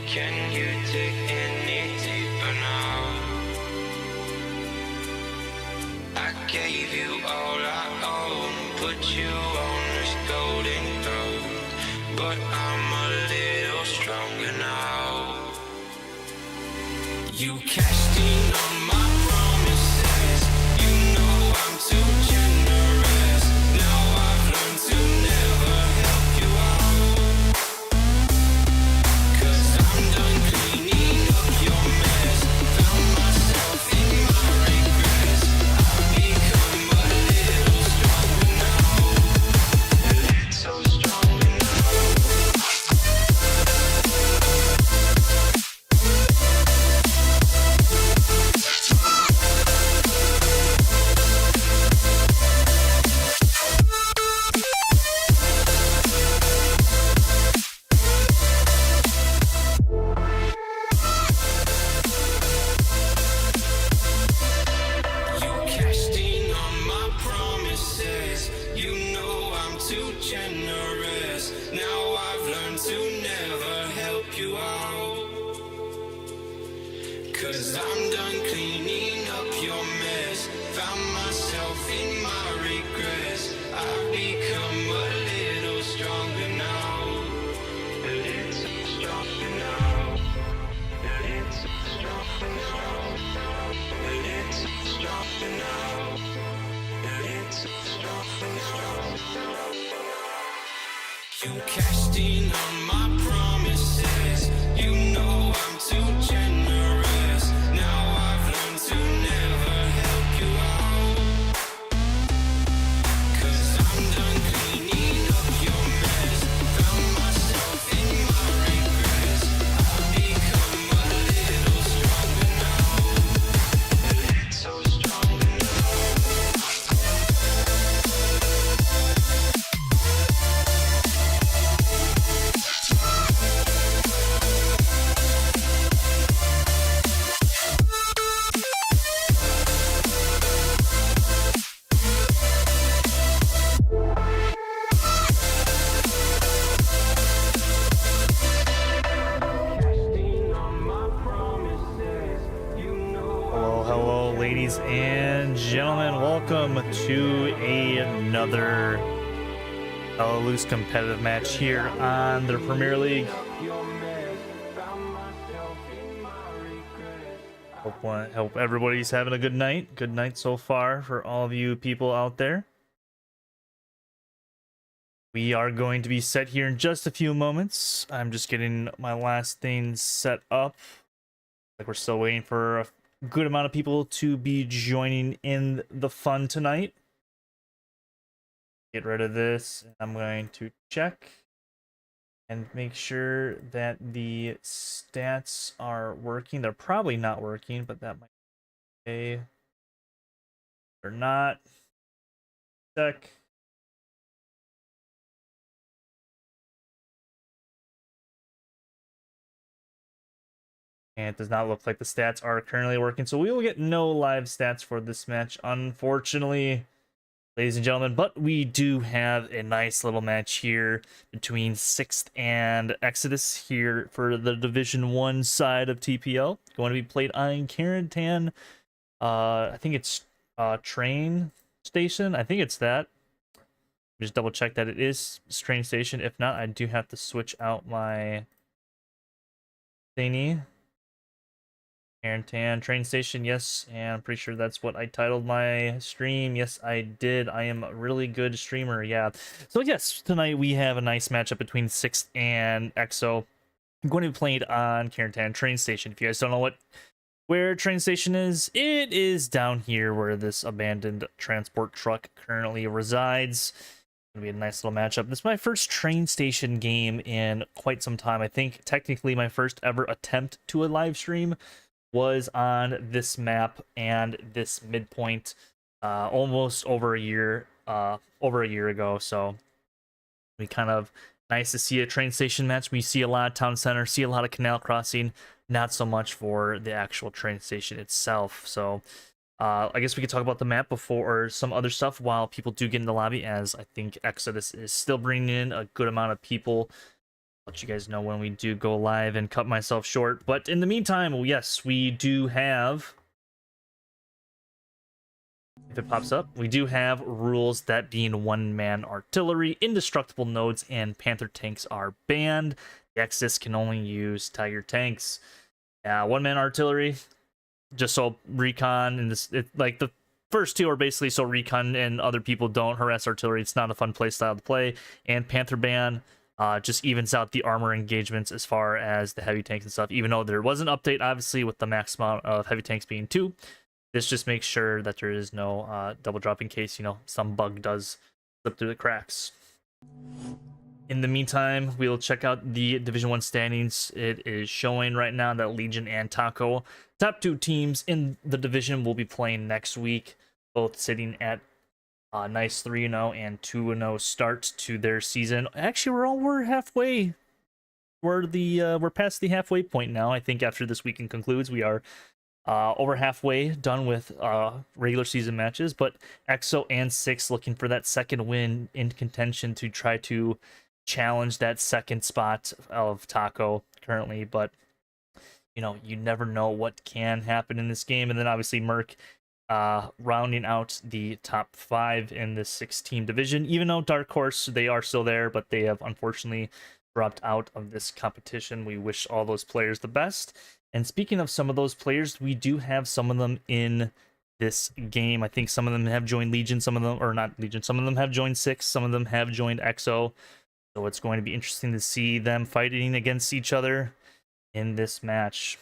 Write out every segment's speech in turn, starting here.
Can you dig any deeper now? I gave you all I own, put you on this golden throne, but I'm a little stronger now. You cashed in on my promises, you know I'm too generous. Now I've learned to never help you out, 'cause I'm done cleaning up your mess. Found myself in my regrets. I've become a little stronger now, a little stronger now. You cashed in on my promises, you know I'm too generous. Now I've learned to never help you out, 'cause I'm done cleaning up your mess. Found myself in my regrets. I've become a little stronger now, a little stronger now, a little stronger now, a little stronger now, a little stronger now. You cashed in on my promises, you know I'm too generous. Now I've learned to never help you out, 'cause I'm done cleaning up your mess. Found myself in my regrets. I've become a little stronger now, a little stronger now. Hello, ladies and gentlemen. Welcome to another loose competitive match here on the Premier League. Hope everybody's having a good night. Good night so far for all of you people out there. We are going to be set here in just a few moments. I'm just getting my last things set up. Like we're still waiting for a good amount of people to be joining in the fun tonight. Get rid of this. I'm going to check and make sure that the stats are working. They're probably not working, but that might be okay. They're not. Check. And it does not look like the stats are currently working, so we will get no live stats for this match, unfortunately, ladies and gentlemen. But we do have a nice little match here between 6th and Exodus here for the Division 1 side of TPL. Going to be played on Carentan. I think it's train station. I think it's that. Just double check that it is train station. If not, I do have to switch out my thingy. Carentan train station, yes, and I'm pretty sure that's what I titled my stream. Yes, I did. I am a really good streamer, yeah. So yes, tonight we have a nice matchup between Six and EXO. I'm going to be playing on Carentan train station. If you guys don't know where train station is, it is down here where this abandoned transport truck currently resides. Gonna be a nice little matchup. This is my first train station game in quite some time. I think technically my first ever attempt to a live stream was on this map and this midpoint almost over a year ago. So we kind of nice to see a train station match. We see a lot of town center, see a lot of canal crossing, not so much for the actual train station itself. So I guess we could talk about the map before or some other stuff while people do get in the lobby, as I think Exodus is still bringing in a good amount of people. Let you guys know when we do go live and cut myself short. But in the meantime, yes, we do have, if it pops up, we do have rules, that being one-man artillery, indestructible nodes, and Panther tanks are banned. The Exodus can only use Tiger tanks. One-man artillery, just so recon and this, like the first two are basically so recon and other people don't harass artillery. It's not a fun play style to play. And Panther ban just evens out the armor engagements as far as the heavy tanks and stuff, even though there was an update obviously with the max amount of heavy tanks being 2. This just makes sure that there is no double drop in case, you know, some bug does slip through the cracks. In the meantime, we'll check out the Division 1 standings. It is showing right now that Legion and Taco, top 2 teams in the division, will be playing next week, both sitting at nice 3-0 and 2-0 start to their season. Actually, we're halfway. We're past the halfway point now. I think after this weekend concludes, we are over halfway done with regular season matches. But EXO and Six looking for that second win in contention to try to challenge that second spot of Taco currently. But you know, you never know what can happen in this game. And then obviously Merc rounding out the top 5 in this 6-team division, even though Dark Horse, they are still there, but they have unfortunately dropped out of this competition. We wish all those players the best. And speaking of some of those players, we do have some of them in this game. I think some of them have joined Legion, some of them, or not Legion, some of them have joined Six, some of them have joined EXO. So it's going to be interesting to see them fighting against each other in this match.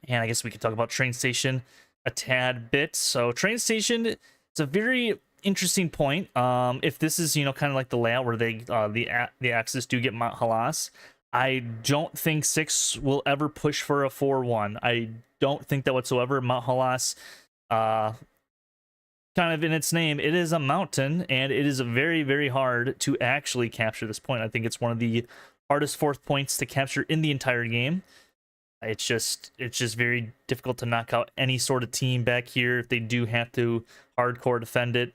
And I guess we could talk about Train Station a tad bit. So Train Station, it's a very interesting point. If this is, you know, kind of like the layout where they the Axis do get Mount Halas, I don't think Six will ever push for a 4-1. I don't think that whatsoever. Mount Halas, kind of in its name, it is a mountain, and it is very, very hard to actually capture this point. I think it's one of the hardest fourth points to capture in the entire game. It's just very difficult to knock out any sort of team back here if they do have to hardcore defend it.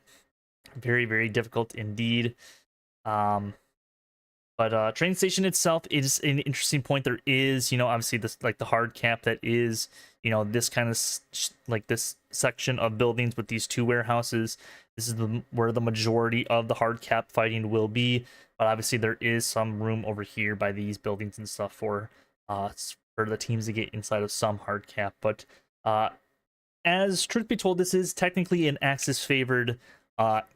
Very, very difficult indeed. But Train Station itself is an interesting point. There is, you know, obviously this, like the hard cap that is, you know, this kind of like this section of buildings with these 2 warehouses. This is where the majority of the hard cap fighting will be. But obviously there is some room over here by these buildings and stuff for the teams to get inside of some hard cap. But as truth be told, this is technically an Axis favored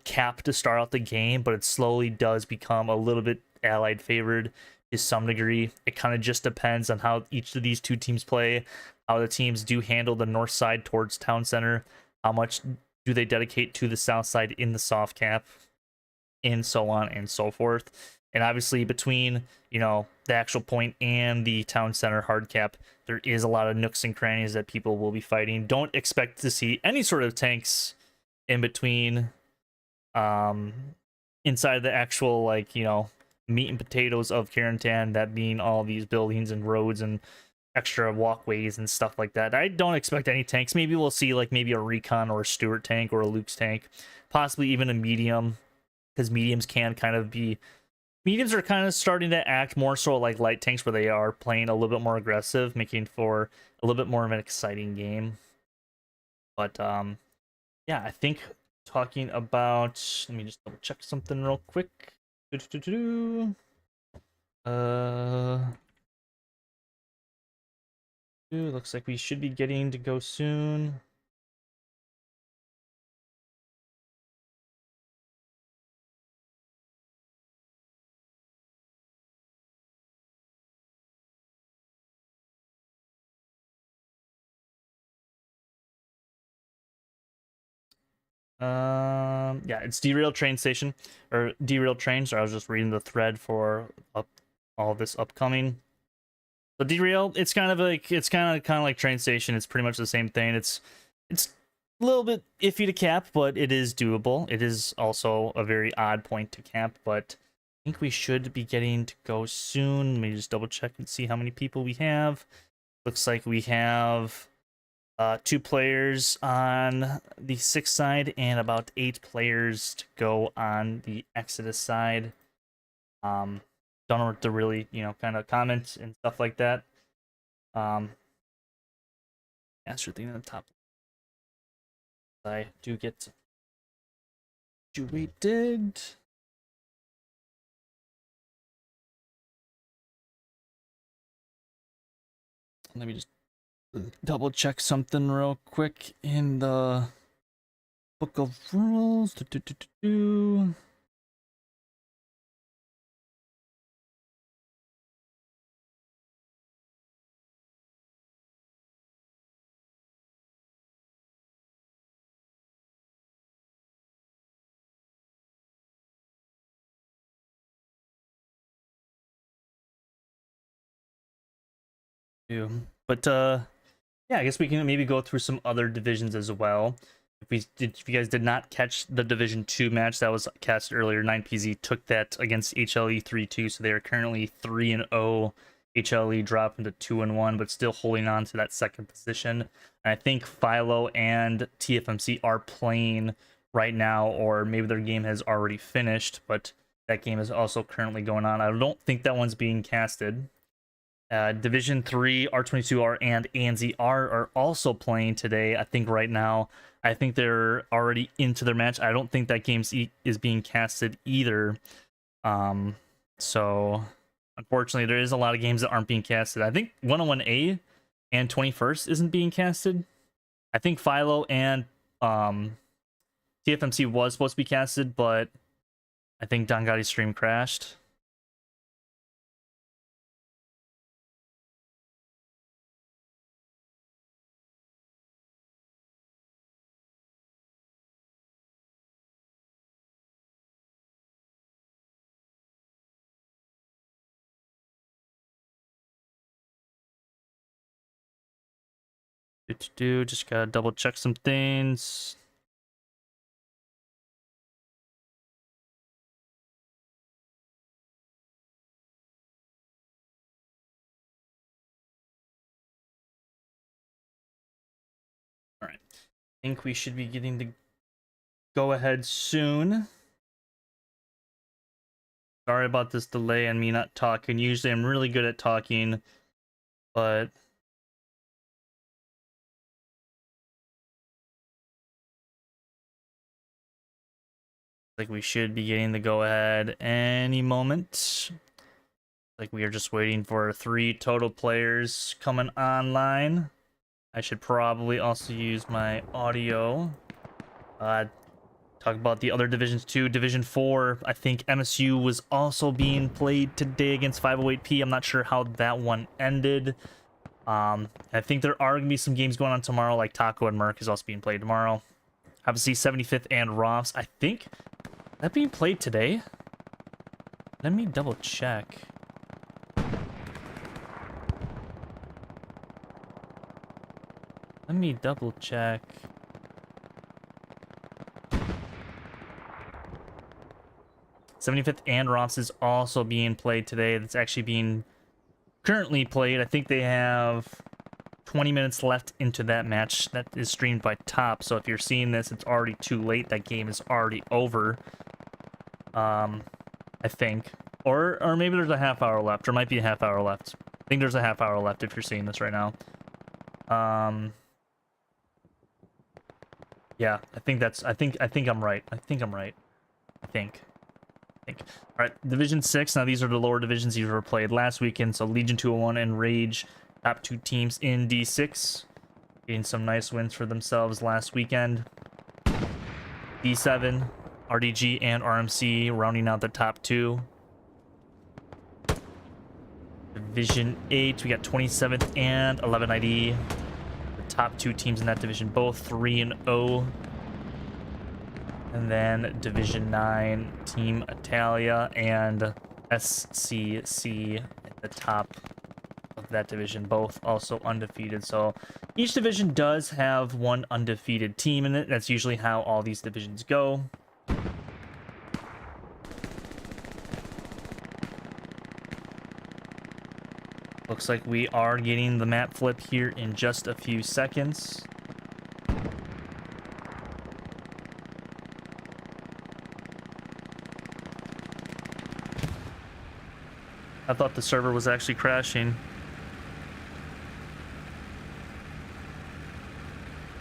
cap to start out the game, but it slowly does become a little bit Allied favored to some degree. It kind of just depends on how each of these 2 teams play, how the teams do handle the north side towards town center, how much do they dedicate to the south side in the soft cap, and so on and so forth. And obviously between, you know, the actual point and the town center hard cap, there is a lot of nooks and crannies that people will be fighting. Don't expect to see any sort of tanks in between inside the actual, like, you know, meat and potatoes of Carentan, that being all these buildings and roads and extra walkways and stuff like that. I don't expect any tanks. Maybe we'll see like maybe a recon or a Stuart tank or a Luke's tank, possibly even a medium, because mediums can kind of be, mediums are kind of starting to act more so like light tanks, where they are playing a little bit more aggressive, making for a little bit more of an exciting game. But yeah, I think talking about, let me just double check something real quick. Ooh, looks like we should be getting to go soon. Yeah, it's derailed train station or derailed train. So I was just reading the thread for all this upcoming. So derailed, it's kind of like train station. It's pretty much the same thing. It's a little bit iffy to cap, but it is doable. It is also a very odd point to cap, but I think we should be getting to go soon. Let me just double check and see how many people we have. Looks like we have 2 players on the 6 side and about 8 players to go on the Exodus side. Don't know what to really, kind of comment and stuff like that. Answer thing at the top. I do get rated. Let me just double check something real quick in the book of rules. But yeah, I guess we can maybe go through some other divisions as well. If you guys did not catch the Division 2 match that was cast earlier, 9PZ took that against HLE 3-2, so they are currently 3-0. HLE dropped into 2-1, but still holding on to that second position. And I think Philo and TFMC are playing right now, or maybe their game has already finished, but that game is also currently going on. I don't think that one's being casted. Division 3, R22R, and ANZR are also playing today. I think right now, I think they're already into their match. I don't think that game is being casted either. So unfortunately, there is a lot of games that aren't being casted. I think 101A and 21st isn't being casted. I think Philo and TFMC was supposed to be casted, but I think Don Gotti's stream crashed. Just gotta double check some things. All right, I think we should be getting the go ahead soon. Sorry about this delay and me not talking. Usually I'm really good at talking, but like we should be getting the go ahead any moment. Like we are just waiting for 3 total players coming online. I should probably also use my audio. Talk about the other divisions too. Division 4, I think MSU was also being played today against 508P. I'm not sure how that one ended. I think there are gonna be some games going on tomorrow, like Taco and Merc is also being played tomorrow. Have to see 75th and Roths. I think that being played today. Let me double check. Let me double check. 75th and Roths is also being played today. That's actually being currently played. I think they have 20 minutes left into that match that is streamed by Top. So if you're seeing this, it's already too late. That game is already over. I think. Or maybe there's a half hour left. There might be a half hour left. I think there's a half hour left if you're seeing this right now. Yeah, I think I'm right. I think. All right, Division 6. Now these are the lower divisions you were played last weekend. So Legion 201 and Rage top 2 teams in D6, getting some nice wins for themselves last weekend. D7, RDG, and RMC rounding out the top 2. Division 8, we got 27th and 11 ID. The top 2 teams in that division, both 3-0. And then Division 9, Team Italia and SCC at the top of that division, both also undefeated. So each division does have one undefeated team in it. That's usually how all these divisions go. Looks like we are getting the map flip here in just a few seconds. I thought the server was actually crashing.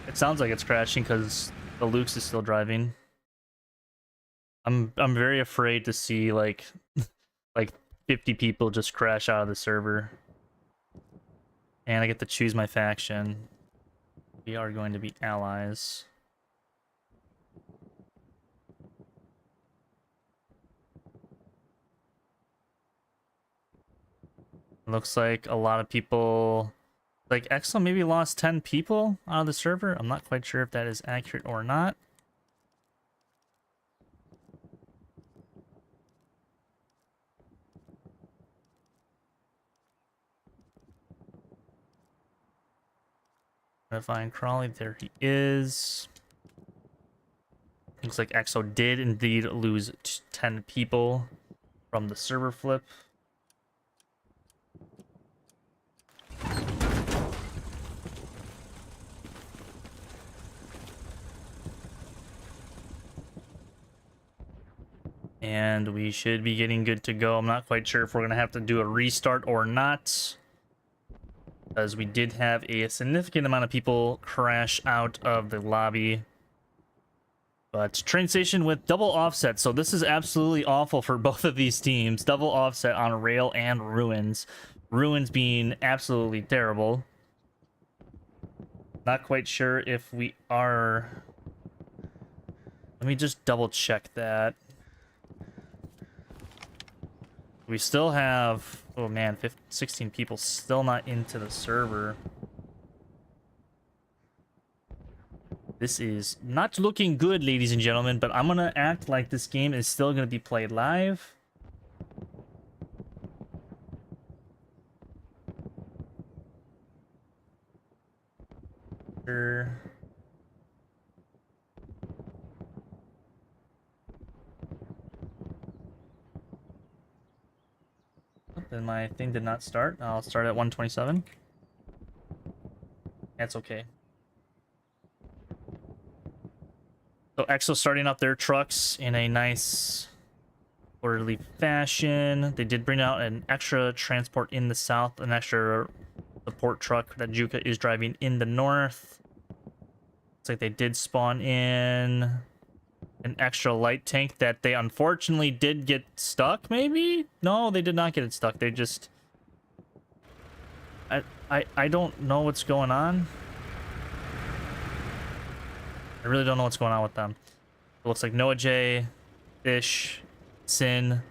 It sounds like it's crashing because the Luke's is still driving. I'm very afraid to see like 50 people just crash out of the server. And I get to choose my faction. We are going to be allies. Looks like a lot of people, like Exo maybe lost 10 people out of the server. I'm not quite sure if that is accurate or not. Gonna find Crawley. There he is. Looks like Exo did indeed lose 10 people from the server flip. And we should be getting good to go. I'm not quite sure if we're going to have to do a restart or not, because we did have a significant amount of people crash out of the lobby. But train station with double offset, so this is absolutely awful for both of these teams. Double offset on Rail and Ruins. Ruins being absolutely terrible. Not quite sure if we are... Let me just double check that. We still have, oh man, 16 people still not into the server. This is not looking good, ladies and gentlemen, but I'm gonna act like this game is still gonna be played live. Sure. Then my thing did not start. I'll start at 127. That's okay. So Exo starting up their trucks in a nice orderly fashion. They did bring out an extra transport in the south, an extra support truck that Juka is driving in the north. Looks like they did spawn in an extra light tank that they unfortunately did get stuck, maybe? No, they did not get it stuck. They just... I don't know what's going on. I really don't know what's going on with them. It looks like Noah J, Fish, Sin,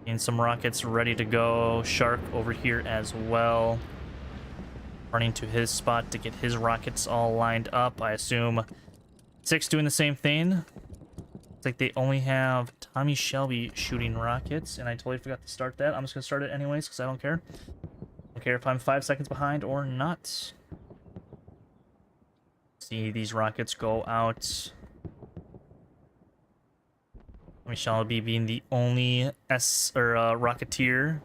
and some rockets ready to go. Shark over here as well. Running to his spot to get his rockets all lined up. I assume Six doing the same thing. It's like they only have Tommy Shelby shooting rockets, and I totally forgot to start that. I'm just gonna start it anyways because I don't care. I don't care if I'm 5 seconds behind or not. See these rockets go out. Tommy Shelby being the only Rocketeer.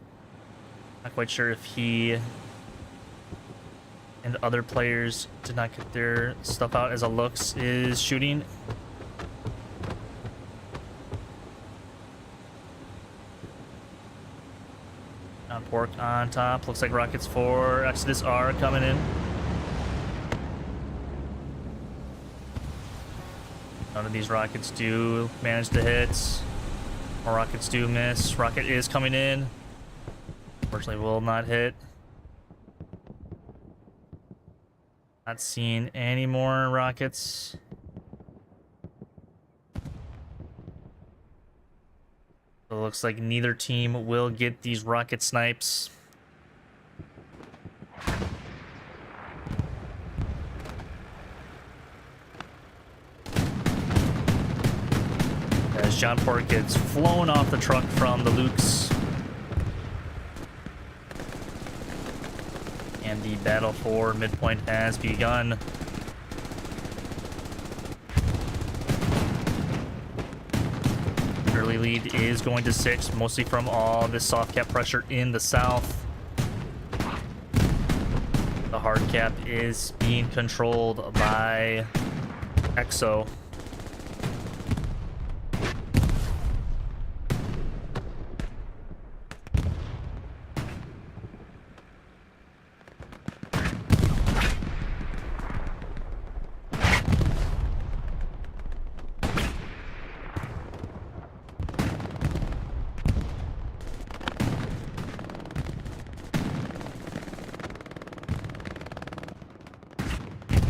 Not quite sure if he and other players did not get their stuff out as a looks is shooting. On Pork on top. Looks like rockets for Exodus are coming in. None of these rockets do manage to hit. More rockets do miss. Rocket is coming in. Unfortunately will not hit. Not seeing any more rockets. So it looks like neither team will get these rocket snipes. As John Pork gets flown off the truck from the Lukes. And the battle for Midpoint has begun. Early lead is going to 6, mostly from all this soft cap pressure in the south. The hard cap is being controlled by EXO.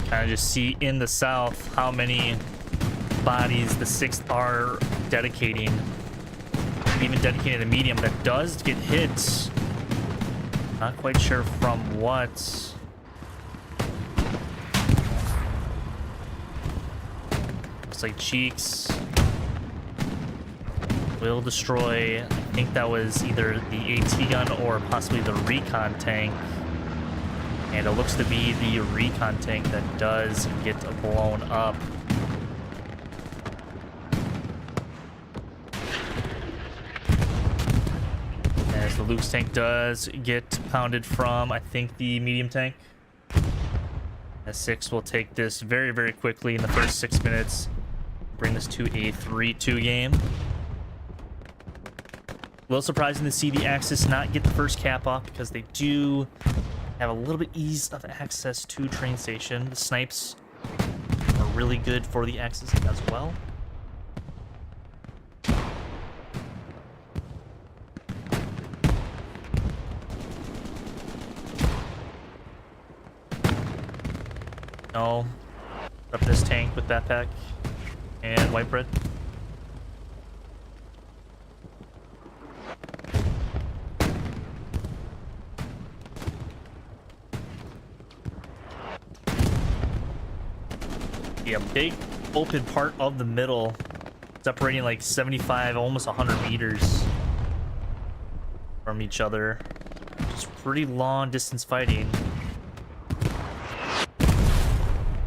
Kind of just see in the south how many bodies the 6th are dedicating. Even dedicating the medium that does get hit. Not quite sure from what. Looks like Cheeks will destroy. I think that was either the AT gun or possibly the recon tank. And it looks to be the recon tank that does get blown up. As the Luke's tank does get pounded from, I think, the medium tank. As 6 will take this very, very quickly in the first 6 minutes. Bring this to a 3-2 game. A little surprising to see the Axis not get the first cap off because they do have a little bit ease of access to train station. The snipes are really good for the Axis as well. No. Up this tank with backpack and white bread. A big open part of the middle, separating like 75, almost 100 meters from each other. Just pretty long distance fighting.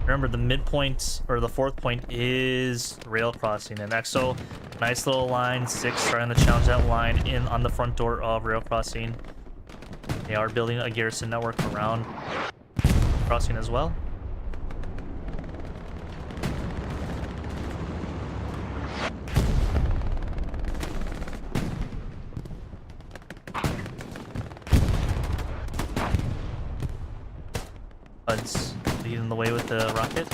Remember, the midpoint or the 4th point is rail crossing, and EXO, nice little line. 6 trying to challenge that line in on the front door of rail crossing. They are building a garrison network around crossing as well. Buds leading the way with the rocket.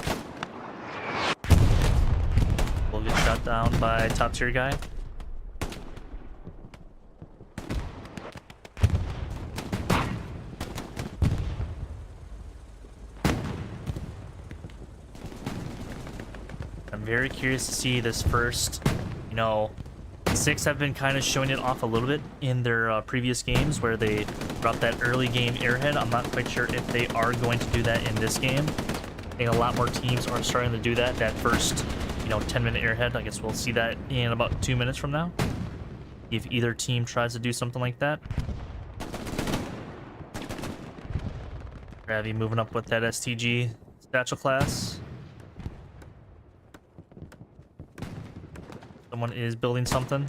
Will get shot down by top tier guy. I'm very curious to see this first, 6 have been kind of showing it off a little bit in their previous games where they dropped that early game airhead. I'm not quite sure if they are going to do that in this game. I think a lot more teams are starting to do that first, 10-minute airhead. I guess we'll see that in about 2 minutes from now. If either team tries to do something like that. Gravy moving up with that STG satchel class. Someone is building something.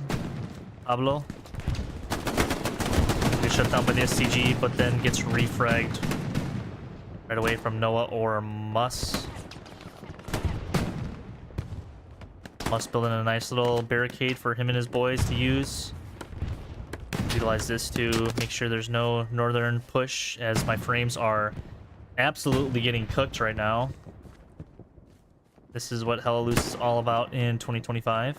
Pablo. Gets shut down by the STG, but then gets refragged right away from Noah or Mus. Mus building a nice little barricade for him and his boys to use. Utilize this to make sure there's no northern push, as my frames are absolutely getting cooked right now. This is what Hella Loose is all about in 2025.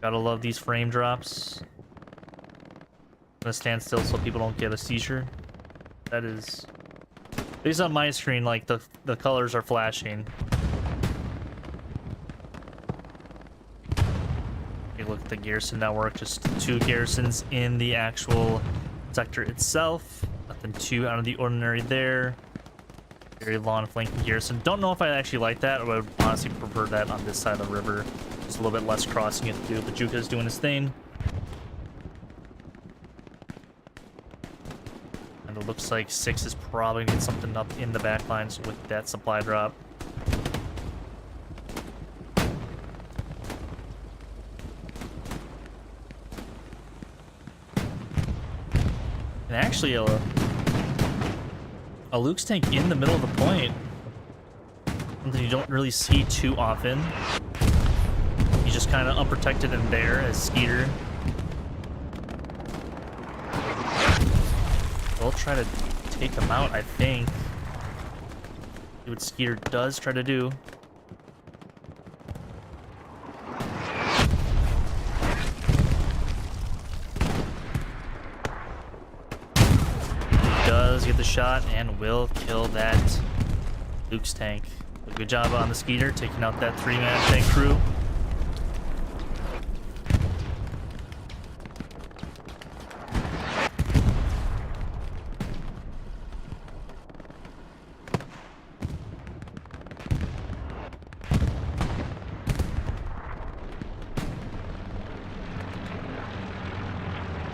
Gotta love these frame drops. I'm gonna stand still so people don't get a seizure. That is... At least on my screen, like, the colors are flashing. Take a look at the garrison network. Just 2 garrisons in the actual sector itself. Nothing too out of the ordinary there. Very long flanking garrison. Don't know if I actually like that, or I would honestly prefer that on this side of the river. Just a little bit less crossing you have to do. But Juka's doing his thing. And it looks like 6 is probably going to get something up in the back lines with that supply drop. And actually, a Luke's tank in the middle of the point. Something you don't really see too often. He's just kind of unprotected in there as Skeeter. We'll try to take him out, I think. See what Skeeter does try to do. Does get the shot and will kill that Luke's tank. Good job on the Skeeter, taking out that 3-man tank crew.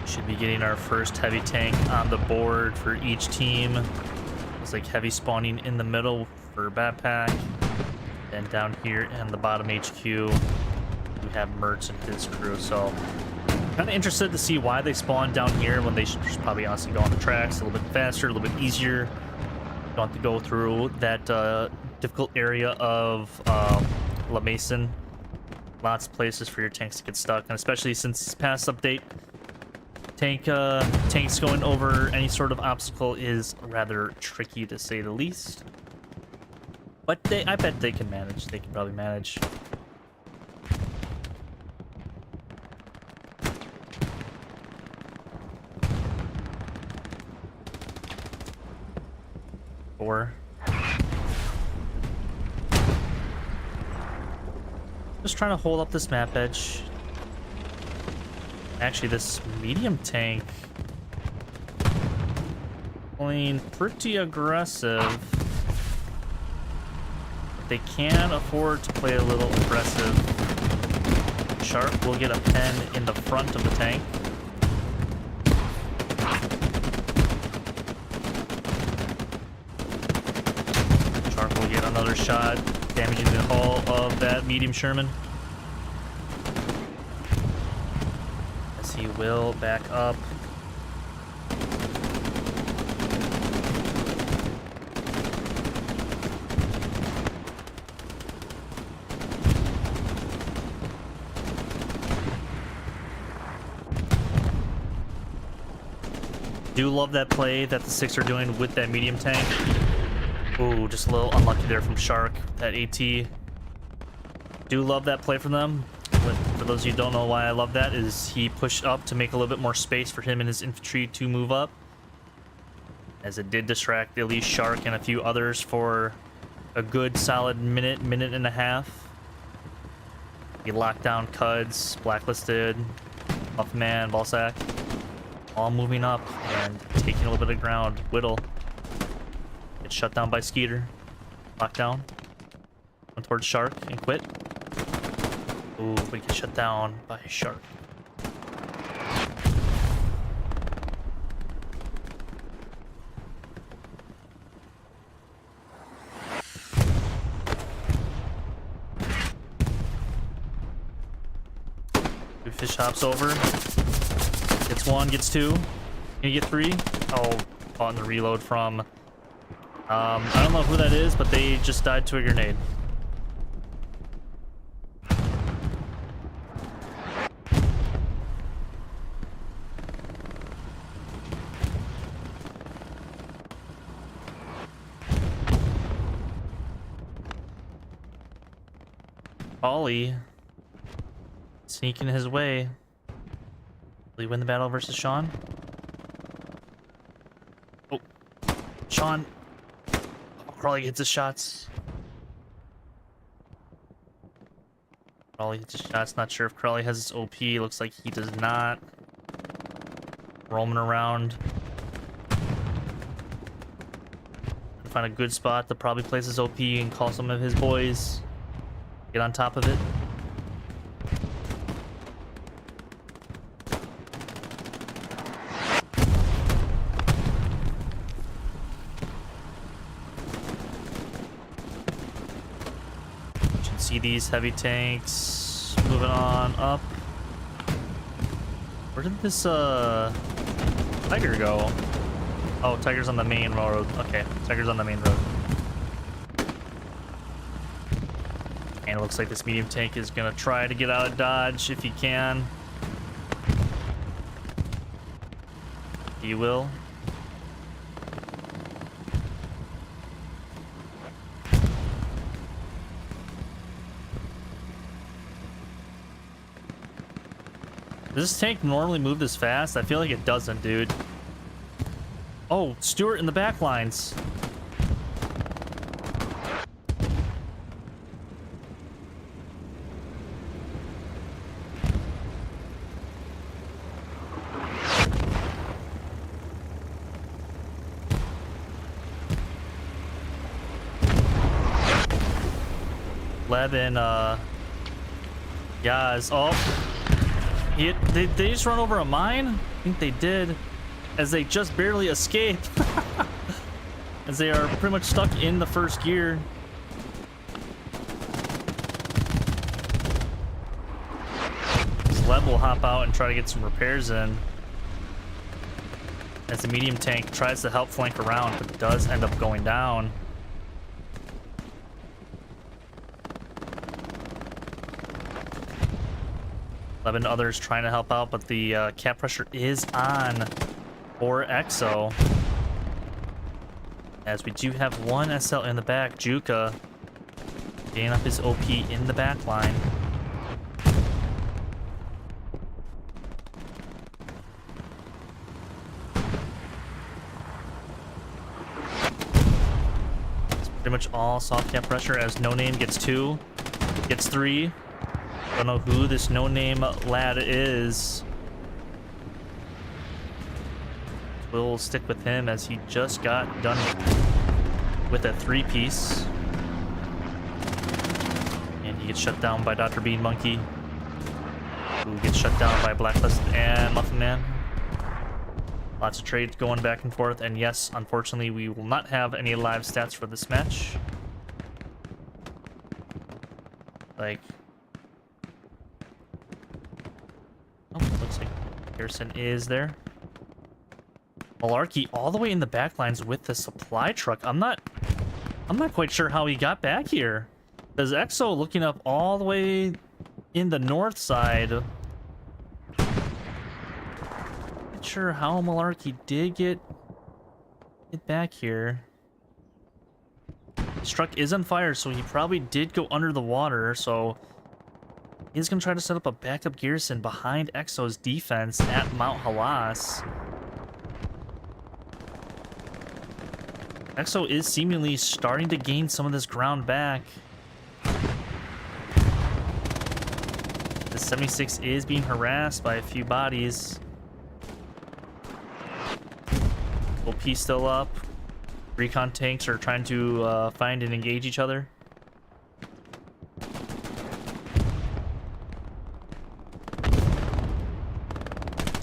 Should be getting our first heavy tank on the board for each team. Looks like heavy spawning in the middle for Backpack. And down here in the bottom HQ, we have Mertz and his crew. So kind of interested to see why they spawned down here when they should just probably honestly go on the tracks a little bit faster, a little bit easier. Don't have to go through that difficult area of La Mason. Lots of places for your tanks to get stuck, and especially since this past update, tanks going over any sort of obstacle is rather tricky to say the least. But I bet they can manage. They can probably manage. Just trying to hold up this map edge. Actually, this medium tank playing pretty aggressive. They can afford to play a little aggressive. Shark will get a pen in the front of the tank. Shark will get another shot, damaging the hull of that medium Sherman. As he will back up. Do love that play that the 6 are doing with that medium tank. Ooh, just a little unlucky there from Shark, that AT. Do love that play from them. But for those of you who don't know why I love that, is he pushed up to make a little bit more space for him and his infantry to move up. As it did distract at least Shark and a few others for a good solid minute and a half. He locked down Cuds, Blacklisted, Buffman, Ballsack. All moving up and taking a little bit of ground. Whittle gets shut down by Skeeter. Lockdown. One towards Shark and quit. Ooh, we get shut down by Shark. Two fish hops over. Gets 1, gets 2. Can you get 3? Oh, on the reload from... I don't know who that is, but they just died to a grenade. Ollie sneaking his way. Will he win the battle versus Sean? Oh, on. Oh, Crawley hits his shots. Crawley hits his shots. Not sure if Crawley has his OP. Looks like he does not. Roaming around. Find a good spot to probably place his OP and call some of his boys. Get on top of it. You should see these heavy tanks moving on up. Where did this Tiger go? Oh, Tiger's on the main road. Okay, Tiger's on the main road. And it looks like this medium tank is gonna try to get out of dodge if he can. He will. Does this tank normally move this fast? I feel like it doesn't, dude. Oh, Stewart in the back lines. Levin, Yaz. Oh, they just run over a mine? I think they did. As they just barely escape. As they are pretty much stuck in the first gear. Lev will hop out and try to get some repairs in. As the medium tank tries to help flank around, but does end up going down. Levin and others trying to help out, but the cap pressure is on for EXO. As we do have one SL in the back, Juka getting up his OP in the back line. It's pretty much all soft cap pressure as No Name gets 2, gets 3. Don't know who this No Name lad is. We'll stick with him as he just got done with a 3-piece. And he gets shut down by Dr. Bean Monkey, who gets shut down by Blacklisted and Muffin Man. Lots of trades going back and forth, and yes, unfortunately, we will not have any live stats for this match. Like, oh, looks like Harrison is there. Malarkey all the way in the back lines with the supply truck. I'm not quite sure how he got back here. There's EXO looking up all the way in the north side. Not sure how Malarkey did get back here. His truck is on fire, so he probably did go under the water. So he's gonna try to set up a backup garrison behind EXO's defense at Mount Halas. EXO is seemingly starting to gain some of this ground back. The 76 is being harassed by a few bodies. OP still up. Recon tanks are trying to find and engage each other.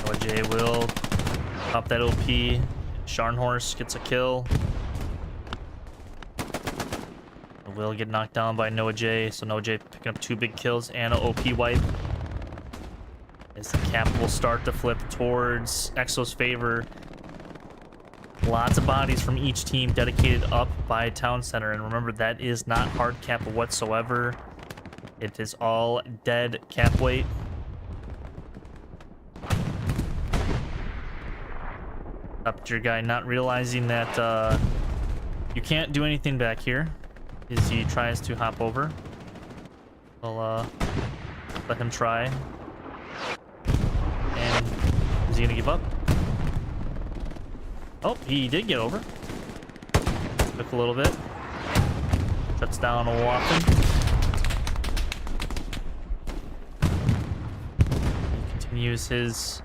Noah J will pop that OP. Scharnhorst gets a kill. Will get knocked down by Noah J, so Noah J picking up 2 big kills and an OP wipe. As the cap will start to flip towards EXO's favor. Lots of bodies from each team dedicated up by Town Center, and remember, that is not hard cap whatsoever. It is all dead cap weight. Up to your guy not realizing that you can't do anything back here. As he tries to hop over. We'll let him try. And is he gonna give up? Oh, he did get over. a little bit. Shuts down a Waffen. He continues his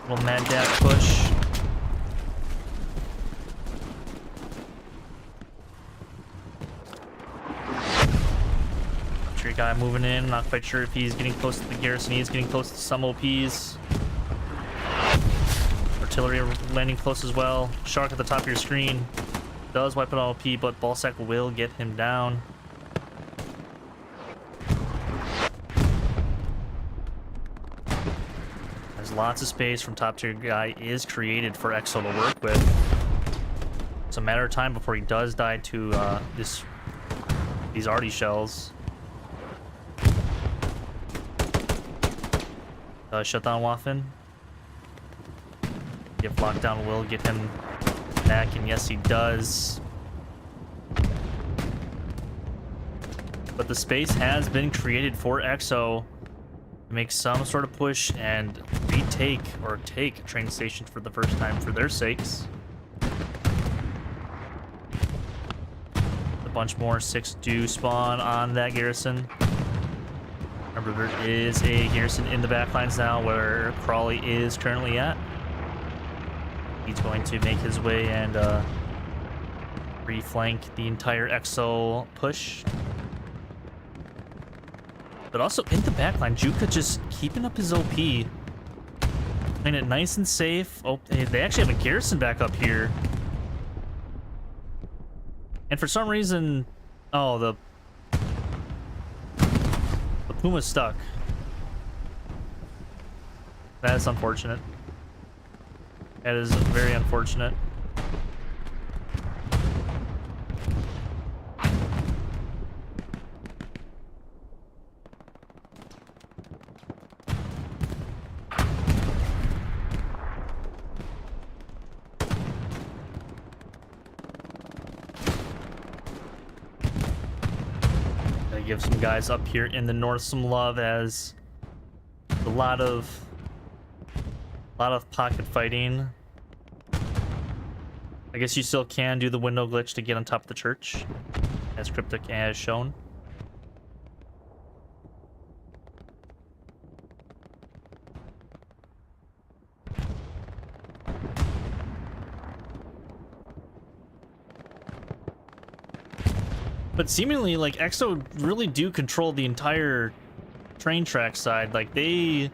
little mad dash push. Tree guy moving in. Not quite sure if he's getting close to the garrison. He is getting close to some OPs. Artillery landing close as well. Shark at the top of your screen. Does wipe out OP, but Ballsack will get him down. There's lots of space from top tier guy is created for Exo to work with. It's a matter of time before he does die to these arty shells. Shut down Waffen. If lockdown will get him back, and yes, he does. But the space has been created for Exo to make some sort of push and retake or take a train station for the first time for their sakes. A bunch more 6 do spawn on that garrison. Remember, there is a garrison in the backlines now where Crawley is currently at. He's going to make his way and reflank the entire Exo push. But also in the backline, Juka just keeping up his OP. Playing it nice and safe. Oh, they actually have a garrison back up here. And for some reason, oh, the Puma's stuck. That is unfortunate. That is very unfortunate. Gotta give some guys up here in the north some love, as a lot of pocket fighting. I guess you still can do the window glitch to get on top of the church, as Cryptic has shown. But seemingly, like, Exo really do control the entire train track side. Like, they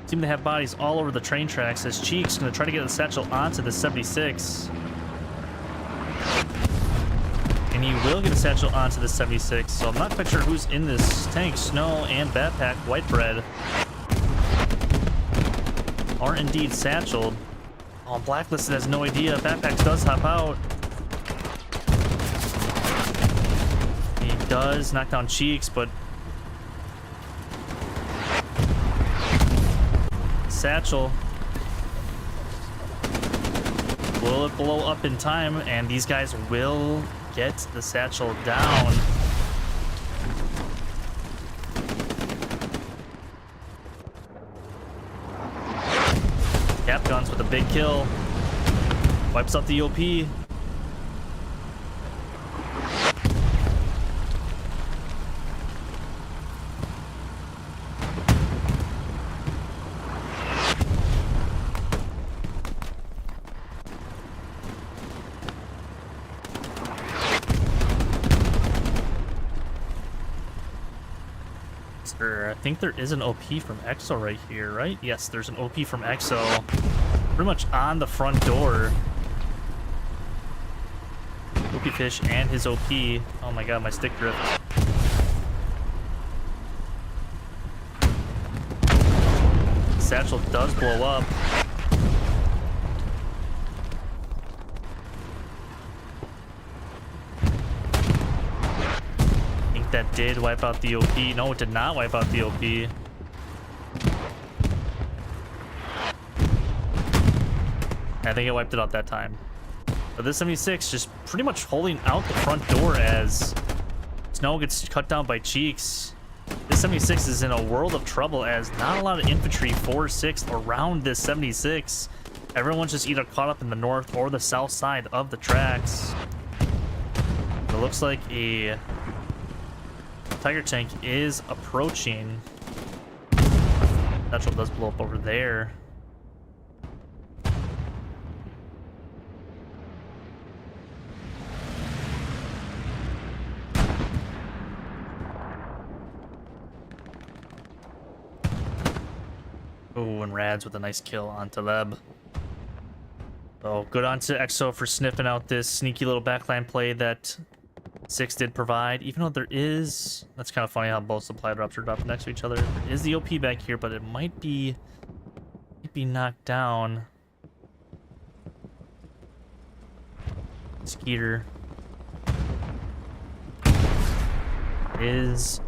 seem to have bodies all over the train tracks, as Cheek's gonna try to get the satchel onto the 76. And he will get a satchel onto the 76, so I'm not quite sure who's in this tank. Snow and Batpack, White Bread are indeed satcheled. Oh, Blacklisted has no idea. Batpack does hop out. He does knock down Cheeks, but satchel, will it blow up in time? And these guys will get the satchel down. Cap Guns with a big kill, wipes out the OP. I think there is an OP from Exo right here, right? Yes, there's an OP from Exo pretty much on the front door. OP Fish and his OP. Oh my god, my stick drift. Satchel does blow up. That did wipe out the OP. No, it did not wipe out the OP. I think it wiped it out that time. But this 76 just pretty much holding out the front door as Snow gets cut down by Cheeks. This 76 is in a world of trouble, as not a lot of infantry 4-6 around this 76. Everyone's just either caught up in the north or the south side of the tracks. It looks like a Tiger tank is approaching. Natural does blow up over there. Oh, and Rads with a nice kill on Taleb. So good on to EXO for sniffing out this sneaky little backline play that 6 did provide. Even though there is... That's kind of funny how both supply drops are dropping next to each other. There is the OP back here, but it might be knocked down. Skeeter is...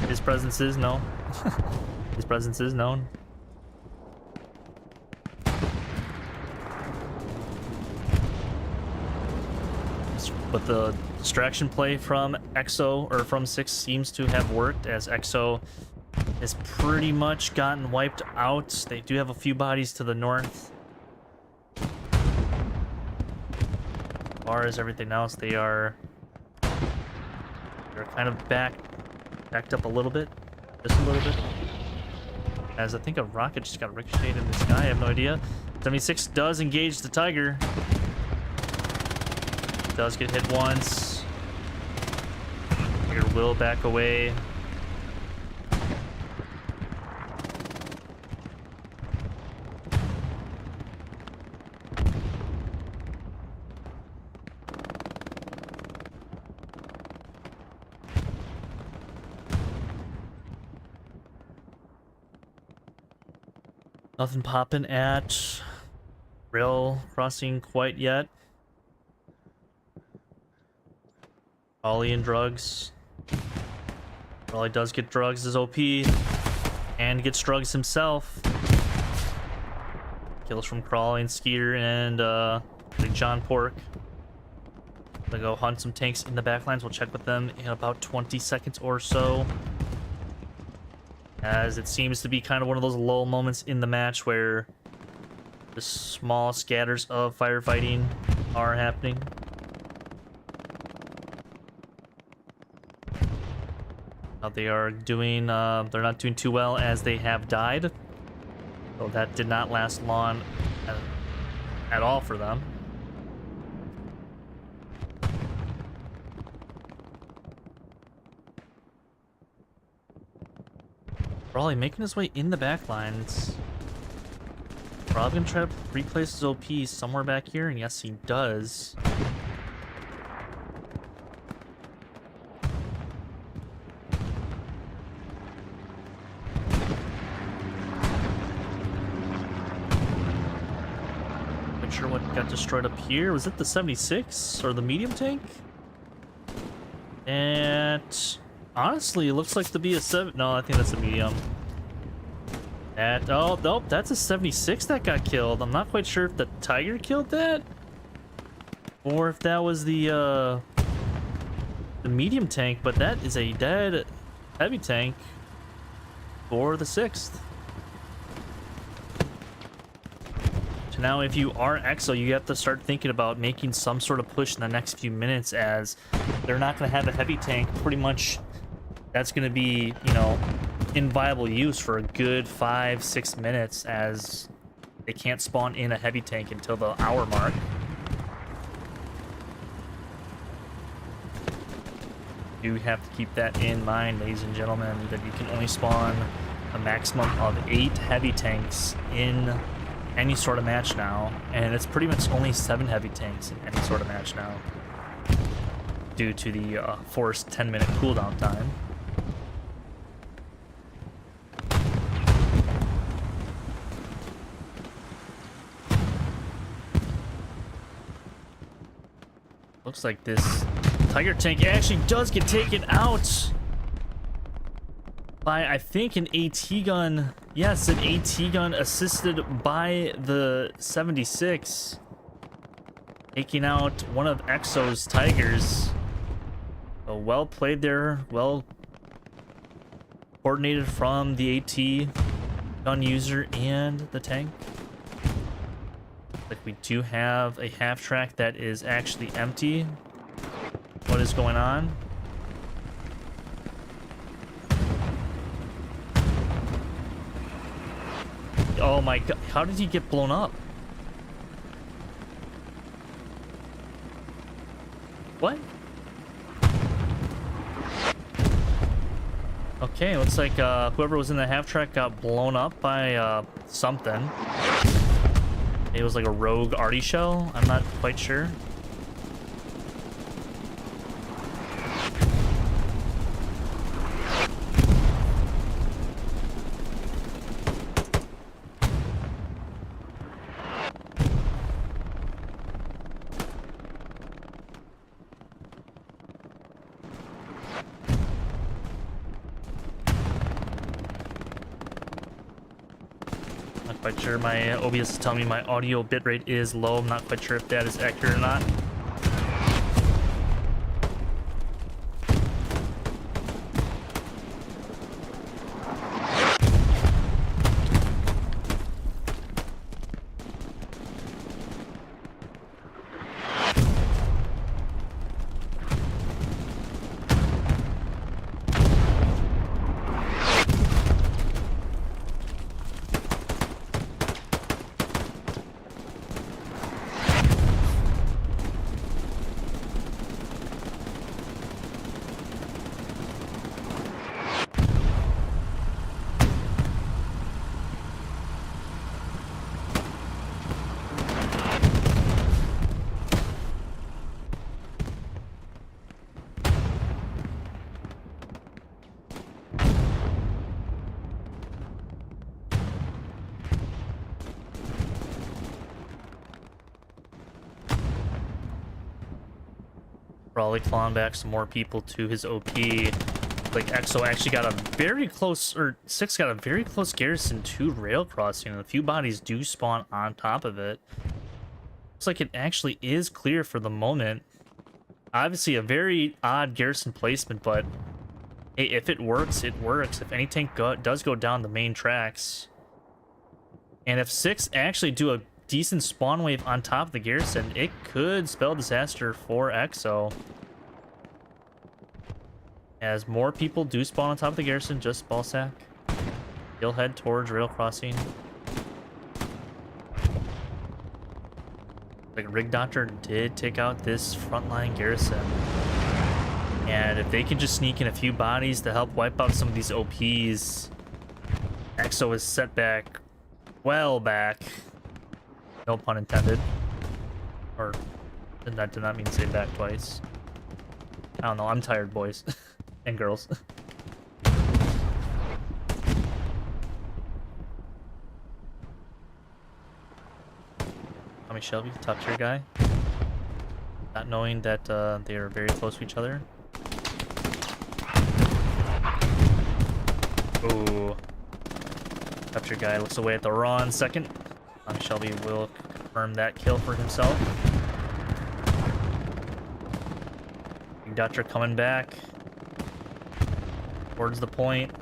His presence is known. His presence is known. But the distraction play from EXO, or from 6, seems to have worked, as EXO has pretty much gotten wiped out. They do have a few bodies to the north. As far as everything else, they're kind of backed up a little bit. Just a little bit. As I think a rocket just got ricocheted in the sky, I have no idea. 76 does engage the Tiger. Does get hit once. Tiger will back away. Nothing popping at rail crossing quite yet. Ollie and drugs. Ollie does get drugs as OP, and gets drugs himself. Kills from Crawling, Skeeter, and Big John Pork. Gonna go hunt some tanks in the backlines. We'll check with them in about 20 seconds or so. As it seems to be kind of one of those lull moments in the match where the small scatters of firefighting are happening. They are doing, they're not doing too well as they have died. So that did not last long at all for them. Probably making his way in the backlines. Probably gonna try to replace his OP somewhere back here, and yes, he does. Sure what got destroyed up here. Was it the 76 or the medium tank? And honestly, it looks like to be a 7. No, I think that's a medium. Oh nope, that's a 76 that got killed. I'm not quite sure if the Tiger killed that, or if that was the medium tank. But that is a dead heavy tank for the 6th. So now if you are EXO, you have to start thinking about making some sort of push in the next few minutes, as they're not going to have a heavy tank. Pretty much that's going to be, you know, in viable use for a good 5-6 minutes, as they can't spawn in a heavy tank until the hour mark. You have to keep that in mind, ladies and gentlemen, that you can only spawn a maximum of 8 heavy tanks in any sort of match now, and it's pretty much only 7 heavy tanks in any sort of match now, due to the forced 10-minute cooldown time. Looks like this Tiger tank actually does get taken out by, I think, an AT gun. Yes, an AT gun assisted by the 76. Taking out one of EXO's Tigers. So well played there. Well coordinated from the AT gun user and the tank. Like we do have a half track that is actually empty. What is going on? Oh my god, how did he get blown up? What? Okay, looks like whoever was in the half track got blown up by something. It was like a rogue arty shell. I'm not quite sure. Quite sure. My OBS is telling me my audio bitrate is low. I'm not quite sure if that is accurate or not. Probably clawing back some more people to his OP. Like EXO actually got a very close, or 6 got a very close garrison to rail crossing, and a few bodies do spawn on top of it. Looks like it actually is clear for the moment. Obviously a very odd garrison placement, but hey, if it works, it works. If any tank does go down the main tracks, and if 6 actually do a decent spawn wave on top of the garrison, it could spell disaster for EXO. As more people do spawn on top of the garrison, just ball sack. He'll head towards rail crossing. Like Rig Doctor did take out this frontline garrison. And if they can just sneak in a few bodies to help wipe out some of these OPs, EXO is set back, well back. No pun intended. Or, that did not mean to say back twice. I don't know, I'm tired, boys. And girls. Tommy Shelby, top tier guy. Not knowing that they are very close to each other. Ooh. Top tier guy looks away at the Raw in second. Tommy Shelby will confirm that kill for himself. Big Dutcher coming back towards the point.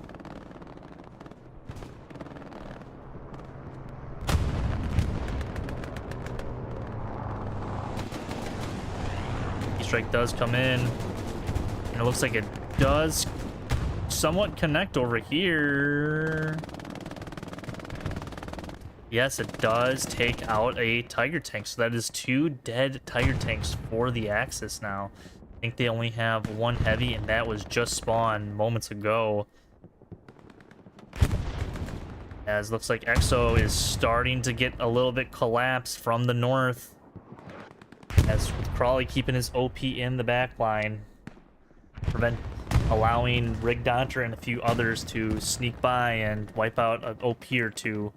Strike does come in, and it looks like it does somewhat connect over here. Yes, it does take out a Tiger tank, so that is 2 dead Tiger tanks for the Axis now. I think they only have 1 heavy, and that was just spawned moments ago. As looks like EXO is starting to get a little bit collapsed from the north. As Crawley keeping his OP in the back line, allowing Rig Doctor and a few others to sneak by and wipe out an OP or 2.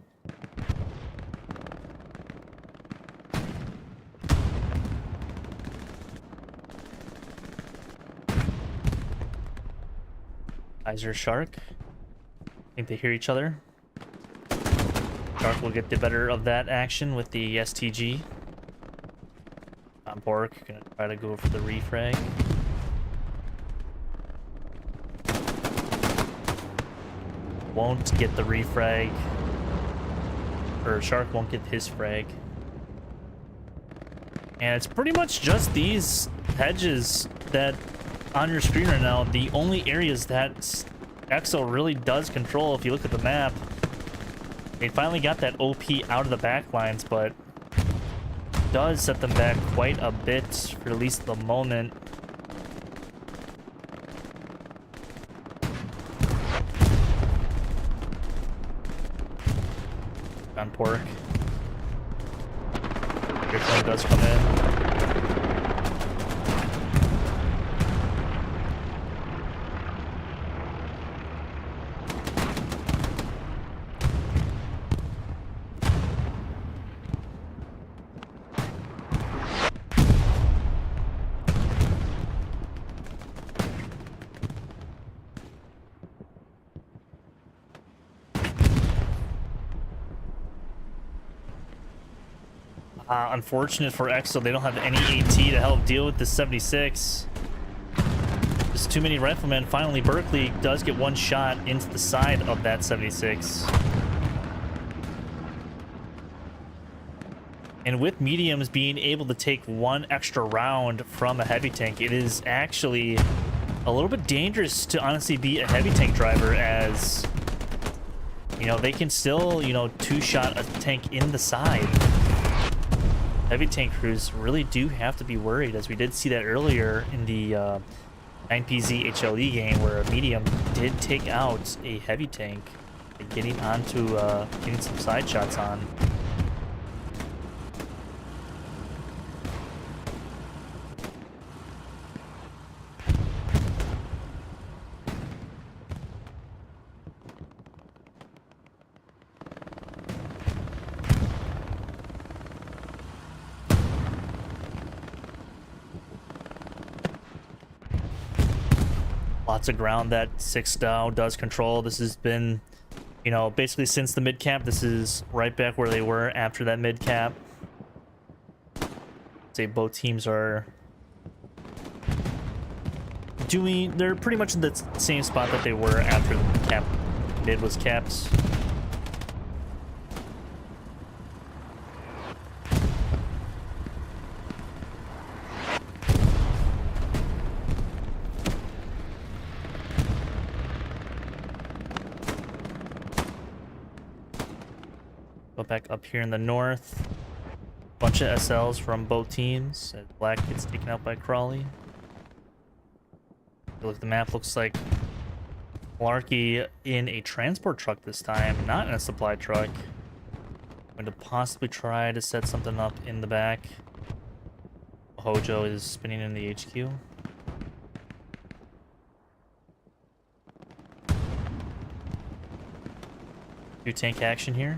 Kaiser Shark. I think they hear each other. Shark will get the better of that action with the STG. Bork gonna try to go for the refrag. Won't get the refrag. Or Shark won't get his frag. And it's pretty much just these hedges that on your screen right now, the only areas that EXO really does control. If you look at the map, they finally got that OP out of the back lines, but does set them back quite a bit for at least the moment. On Pork. Here does come in. Unfortunate for EXO, they don't have any AT to help deal with the 76. Just too many riflemen. Finally, Berkeley does get one shot into the side of that 76. And with mediums being able to take one extra round from a heavy tank, it is actually a little bit dangerous to honestly be a heavy tank driver, as, you know, they can still, you know, two-shot a tank in the side. Heavy tank crews really do have to be worried, as we did see that earlier in the 9PZ HLE game, where a medium did take out a heavy tank, getting onto getting some side shots on. Lots of ground that 6 now does control. This has been, you know, basically since the mid cap. This is right back where they were after that mid cap. I'd say both teams are doing, they're pretty much in the same spot that they were after the cap mid was capped. Go back up here in the north. Bunch of SLs from both teams. As Black gets taken out by Crawley. Look, the map looks like Malarkey in a transport truck this time, not in a supply truck. Going to possibly try to set something up in the back. Hojo is spinning in the HQ. Do tank action here.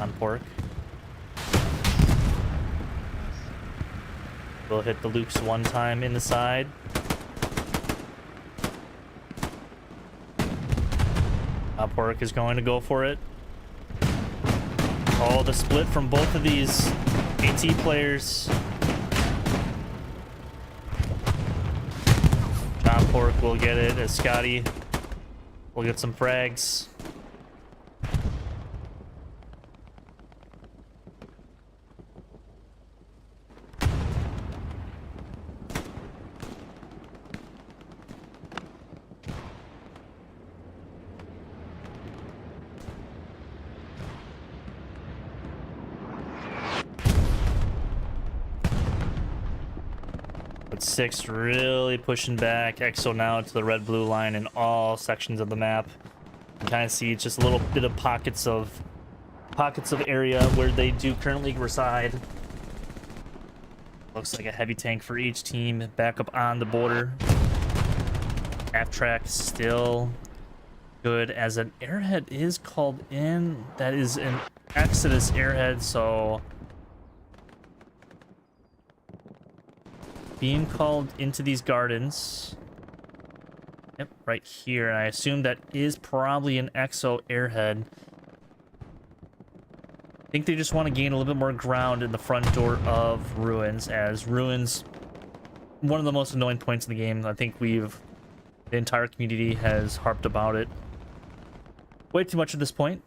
On Pork. We'll hit the loops one time in the side. Pork is going to go for it. Oh, the split from both of these AT players. Pork will get it as Scotty will get some frags. But 6 really pushing back EXO now to the red-blue line in all sections of the map. You can kind of see it's just a little bit of pockets of area where they do currently reside. Looks like a heavy tank for each team back up on the border. Half track still good, as an airhead is called in. That is an Exodus airhead, so being called into these gardens. Yep, right here. And I assume that is probably an EXO airhead. I think they just want to gain a little bit more ground in the front door of Ruins, as Ruins one of the most annoying points in the game. I think the entire community has harped about it way too much at this point.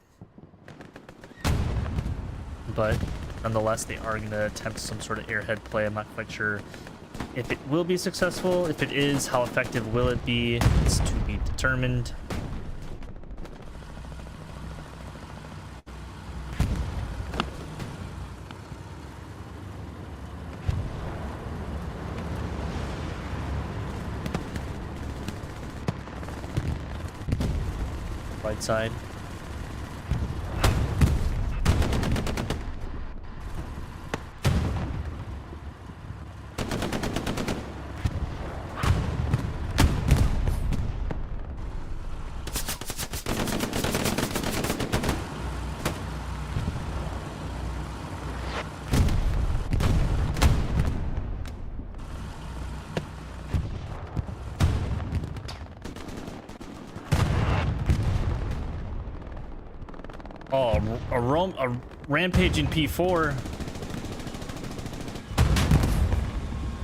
But nonetheless, they are going to attempt some sort of airhead play. I'm not quite sure if it will be successful. If it is, how effective will it be? It's to be determined. Right side. Oh, a rampaging P4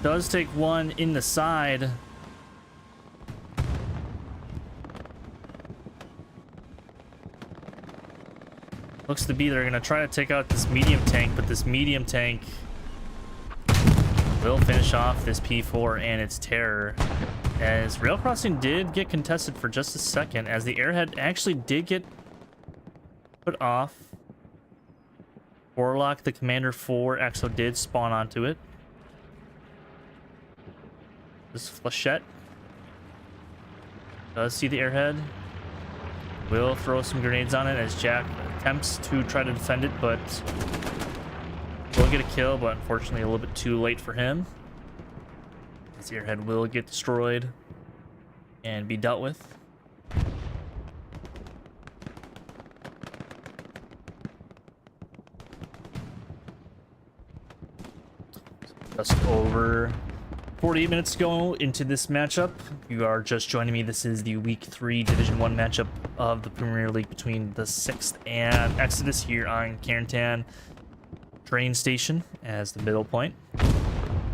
does take one in the side. Looks to be they're gonna try to take out this medium tank, but this medium tank will finish off this P4 and its terror. As Rail Crossing did get contested for just a second, as the airhead actually did get put off. Warlock, the commander for Exo, did spawn onto it. This Flechette does see the airhead. Will throw some grenades on it as Jack attempts to try to defend it, but will get a kill, but unfortunately a little bit too late for him. This airhead will get destroyed and be dealt with. Just over 48 minutes to go into this matchup. If you are just joining me, this is the Week 3 Division 1 matchup of the Premier League between the 6th and Exodus here on Carentan train station as the middle point.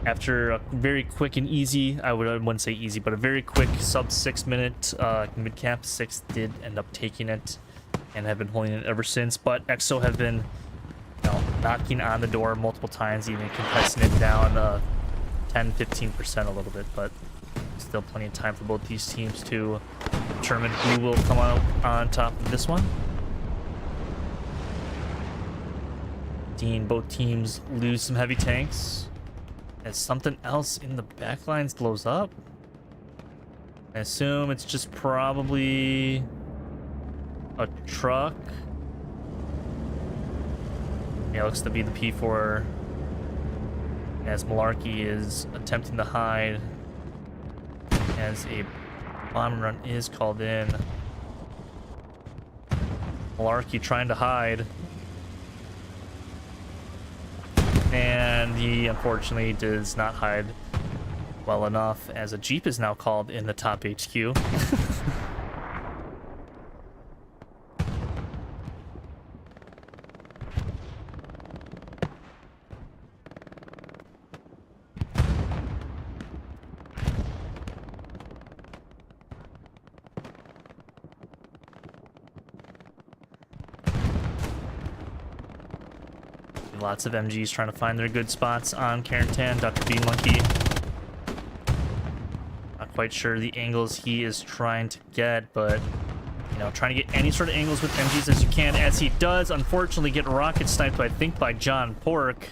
After a very quick and easy, I wouldn't say easy, but a very quick sub 6 minute mid-cap, 6 did end up taking it and have been holding it ever since, but Exo have been knocking on the door multiple times, even compressing it down 10-15% a little bit, but still plenty of time for both these teams to determine who will come out on top of this one. Seeing both teams lose some heavy tanks as something else in the backlines blows up. I assume it's just probably a truck. Yeah, looks to be the P4 as Malarkey is attempting to hide as a bomb run is called in. Malarkey trying to hide, and he unfortunately does not hide well enough as a Jeep is now called in the top HQ. Lots of MGs trying to find their good spots on Carentan. Dr. B Monkey, not quite sure the angles he is trying to get, but trying to get any sort of angles with MGs as you can, as he does unfortunately get rocket sniped, I think, by John Pork.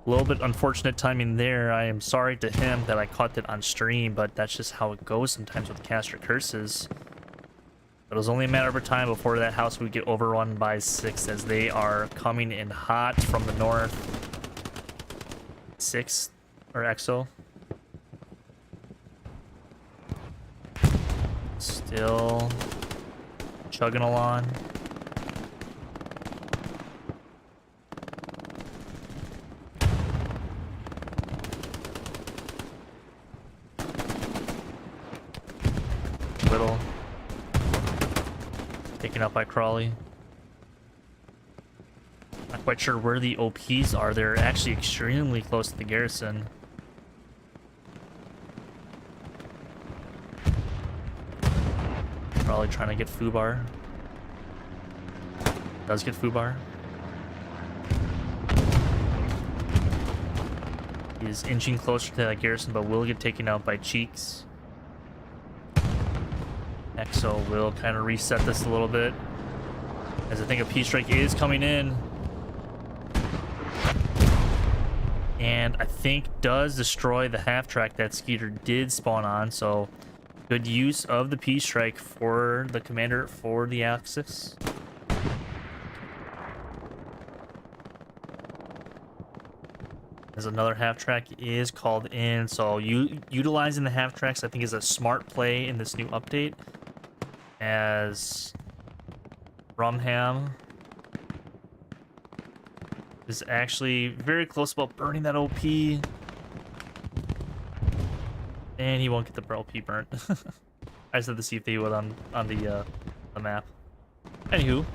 A little bit unfortunate timing there. I am sorry to him that I caught that on stream, but that's just how it goes sometimes with caster curses. But it was only a matter of time before that house would get overrun by 6 as they are coming in hot from the north. 6 or Exo. Still chugging along. Little. Taken out by Crawley. Not quite sure where the OPs are. They're actually extremely close to the garrison. Probably trying to get Fubar. Does get Fubar. He is inching closer to that garrison, but will get taken out by Cheeks. Exo will kind of reset this a little bit, as I think a P-Strike is coming in. And I think does destroy the half-track that Skeeter did spawn on, so good use of the P-Strike for the commander for the Axis. As another half-track is called in, so utilizing the half-tracks I think is a smart play in this new update, as Rumham is actually very close about burning that OP. And he won't get the OP burnt. I just had to see if they would on the map. Anywho,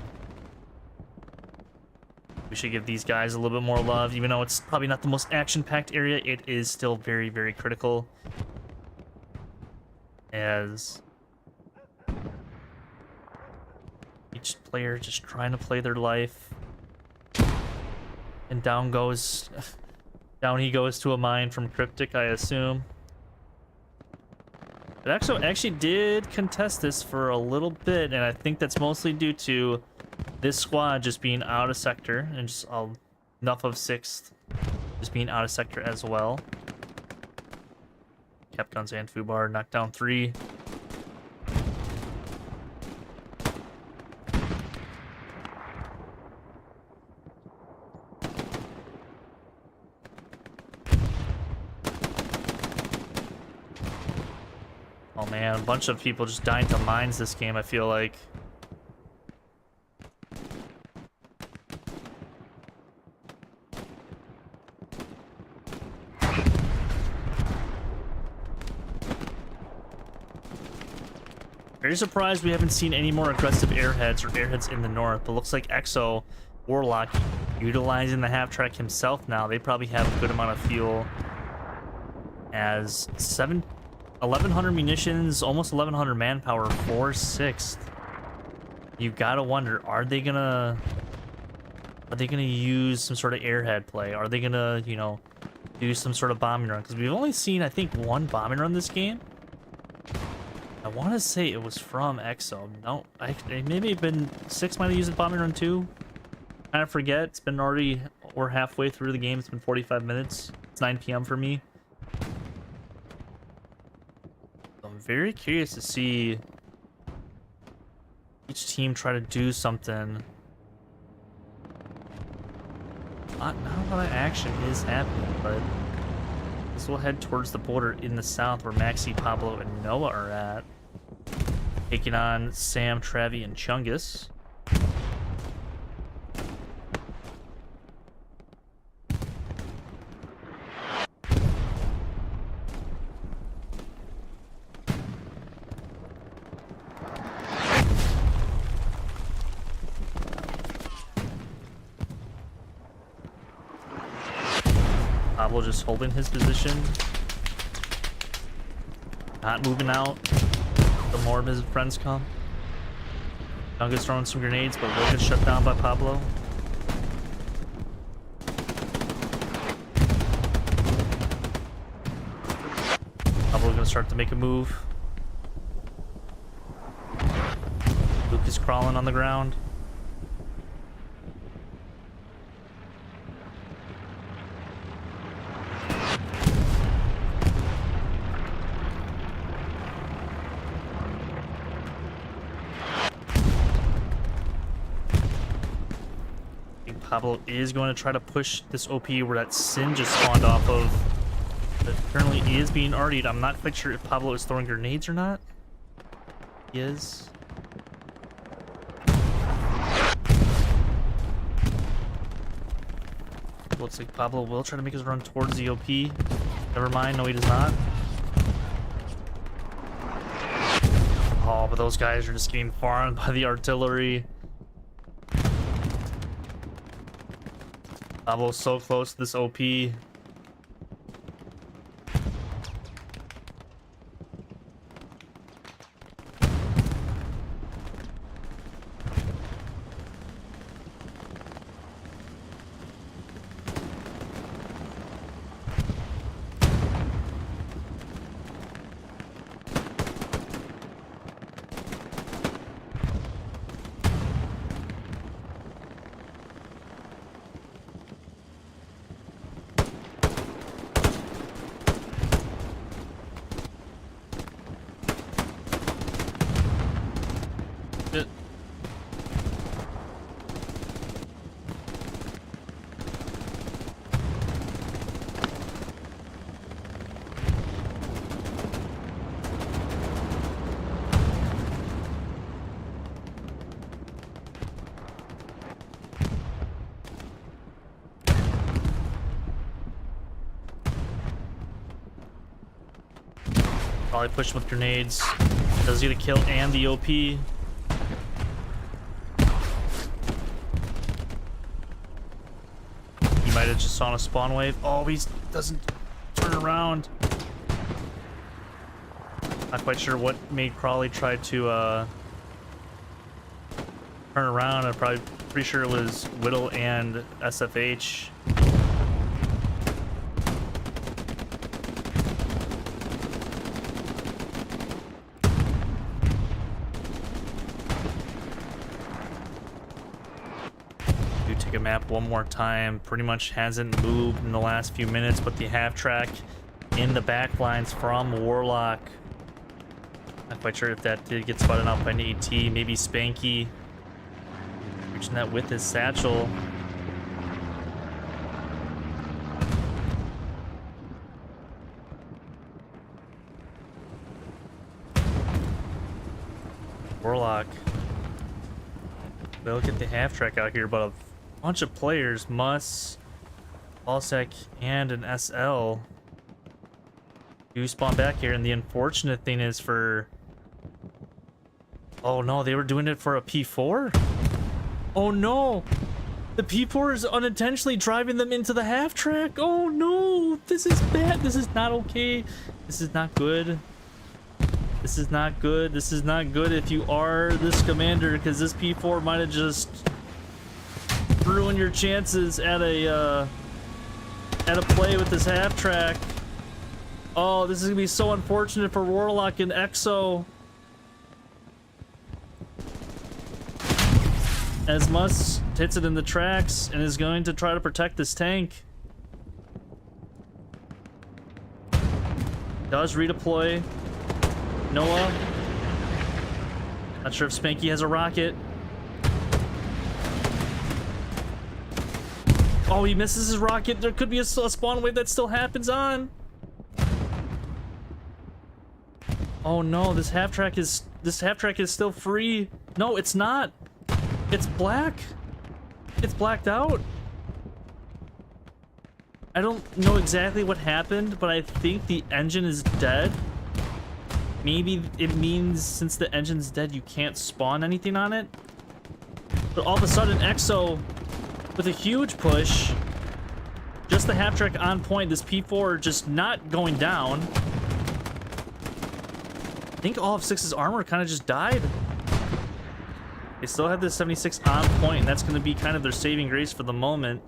we should give these guys a little bit more love, even though it's probably not the most action-packed area. It is still very, very critical, as each player just trying to play their life. And down he goes to a mine from Cryptic, I assume. But actually did contest this for a little bit, and I think that's mostly due to this squad just being out of sector, and just enough of 6th just being out of sector as well. Kept guns and Fubar, knocked down 3. Oh man, a bunch of people just dying to mines this game, I feel like. Very surprised we haven't seen any more aggressive airheads in the north, but looks like Exo Warlock utilizing the half-track himself now. They probably have a good amount of fuel, as 1,100 munitions, almost 1,100 manpower for 6th. You gotta wonder, are they gonna use some sort of airhead play? Are they gonna, you know, do some sort of bombing run? Because we've only seen, I think, 1 bombing run this game. I want to say it was from Exo. No, maybe even 6 might have used a bombing run too. Kind of forget. It's been already, we're halfway through the game. It's been 45 minutes. It's 9 p.m. for me. I'm very curious to see each team try to do something. Not a lot of action is happening, but this will head towards the border in the south, where Maxi, Pablo, and Noah are at, taking on Sam, Travi, and Chungus. Pablo just holding his position, not moving out the more of his friends come. Chungus throwing some grenades, but will get shut down by Pablo. Pablo's gonna start to make a move. Luke is crawling on the ground. Pablo is going to try to push this OP where that Sin just spawned off of. That currently is being RD'd. I'm not quite sure if Pablo is throwing grenades or not. He is. Looks like Pablo will try to make his run towards the OP. Never mind, no he does not. Oh, but those guys are just getting farmed by the artillery. Pablo's so close to this OP. Probably push him with grenades. Does get a kill and the OP. He might have just saw a spawn wave. Oh, he doesn't turn around. Not quite sure what made Crawley try to turn around. I'm probably pretty sure it was Whittle and SFH. Do take a map one more time. Pretty much hasn't moved in the last few minutes, but the half track in the back lines from Warlock. Not quite sure if that did get spotted out by an AT. Maybe Spanky reaching that with his satchel. Warlock. They'll get the half track out here, but a bunch of players, Muss, Allsec, and an SL do spawn back here. And the unfortunate thing is for... Oh no, they were doing it for a P4? Oh no! The P4 is unintentionally driving them into the half track. Oh no! This is bad. This is not okay. This is not good. This is not good. This is not good if you are this commander, because this P4 might have just ruined your chances at a play with this half track. Oh, this is gonna be so unfortunate for Warlock and EXO. As Muss hits it in the tracks and is going to try to protect this tank. Does redeploy. Noah. Not sure if Spanky has a rocket. Oh, he misses his rocket. There could be a spawn wave that still happens on. Oh no, this half track is still free. No, it's not. It's black. It's blacked out. I don't know exactly what happened, but I think the engine is dead. Maybe it means since the engine's dead, you can't spawn anything on it. But all of a sudden, EXO, with a huge push, just the half track on point, this P4 just not going down. I think all of 6's armor kind of just died. They still have this 76 on point, and that's going to be kind of their saving grace for the moment.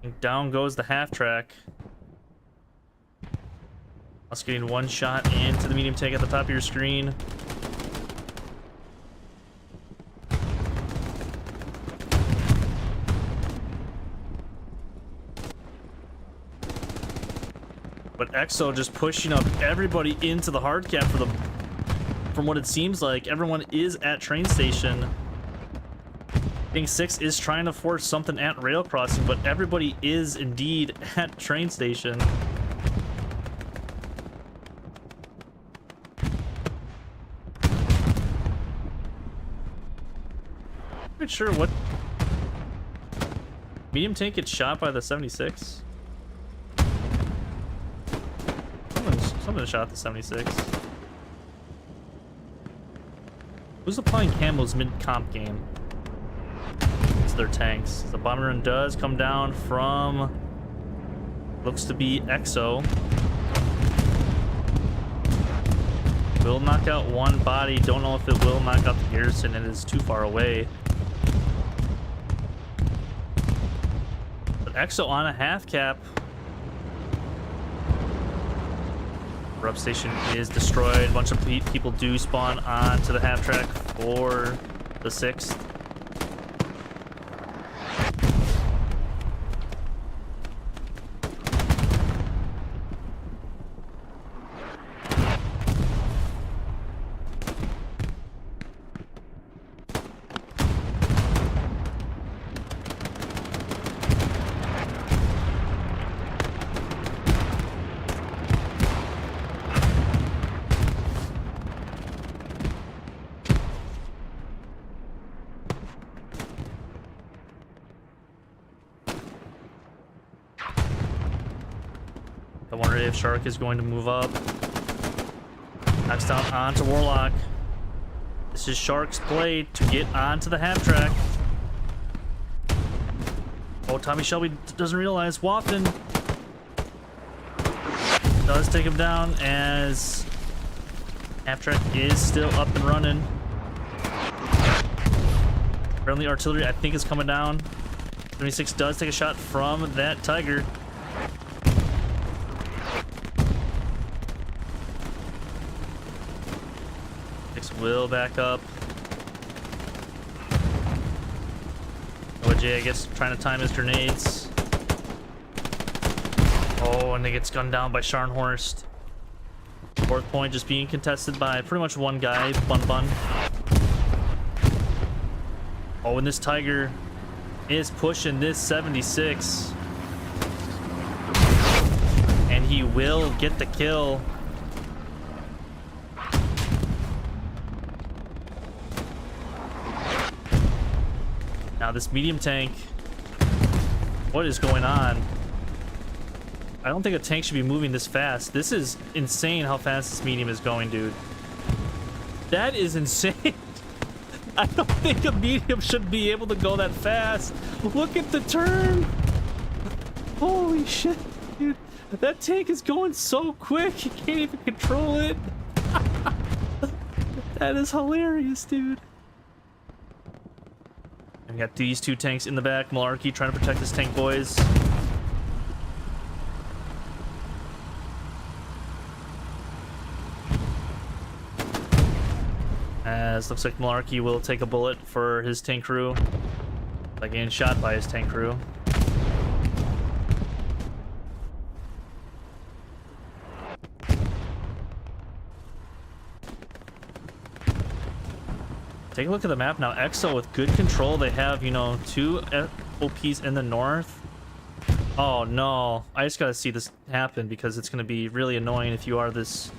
And down goes the half track. Us getting one shot into the medium tank at the top of your screen. But EXO just pushing up everybody into the hard cap for the... From what it seems like, everyone is at train station. I think 6 is trying to force something at rail crossing, but everybody is indeed at train station. Not sure what... Medium tank gets shot by the 76. Someone shot the 76. Who's applying camos mid-comp game? It's their tanks. The bomber run does come down from... Looks to be EXO. Will knock out one body. Don't know if it will knock out the garrison. It is too far away. But EXO on a half cap. Rub station is destroyed. A bunch of people do spawn onto the half track for the 6th. I wonder if Shark is going to move up. Knocks down onto Warlock. This is Shark's play to get onto the half track. Oh, Tommy Shelby doesn't realize Wafton does take him down as half track is still up and running. Friendly artillery, I think, is coming down. 76 does take a shot from that Tiger. Will back up. OJ, I guess, trying to time his grenades. Oh, and he gets gunned down by Scharnhorst. Fourth point just being contested by pretty much one guy, Bun. Oh, and this Tiger is pushing this 76. And he will get the kill. Now this medium tank, what is going on? I don't think a tank should be moving this fast. This is insane how fast this medium is going, dude. That is insane. I don't think a medium should be able to go that fast. Look at the turn. Holy shit, dude. That tank is going so quick, you can't even control it. That is hilarious, dude. We got these two tanks in the back. Malarkey trying to protect his tank boys. As looks like Malarkey will take a bullet for his tank crew by getting shot by his tank crew. Take a look at the map now. EXO with good control. They have, you know, two OPs in the north. Oh no, I just gotta see this happen because it's gonna be really annoying if you are this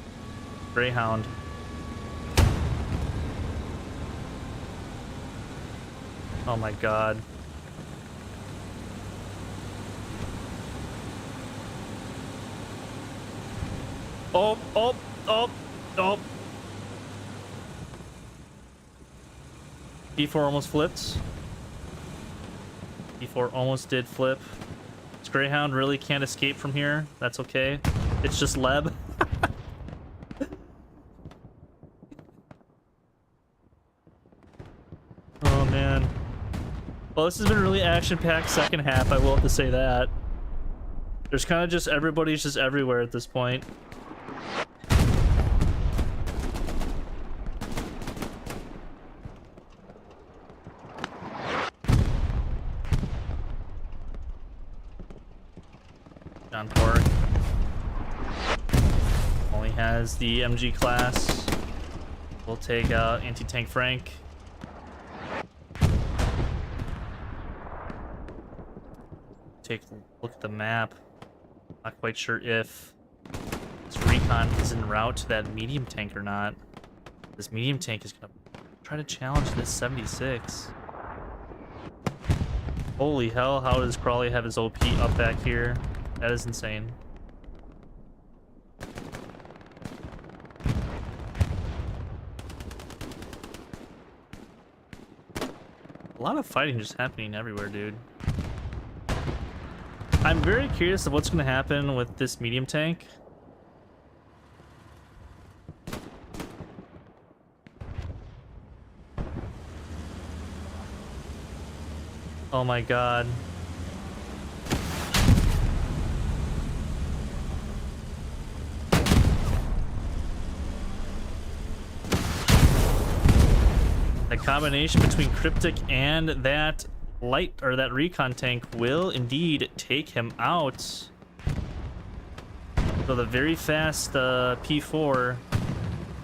Greyhound. Oh my god. Oh. P4 almost flipped. P4 almost did flip. This Greyhound really can't escape from here. That's okay. It's just Leb. Oh man. Well, this has been a really action-packed second half, I will have to say that. There's kind of just everybody's just everywhere at this point. John Park only has the MG class. We'll take out anti-tank Frank. Take a look at the map. Not quite sure if this recon is en route to that medium tank or not. This medium tank is gonna try to challenge this 76. Holy hell, how does Crawley have his OP up back here? That is insane. A lot of fighting just happening everywhere, dude. I'm very curious of what's going to happen with this medium tank. Oh my god. The combination between Cryptic and that light or that recon tank will indeed take him out. So the very fast P4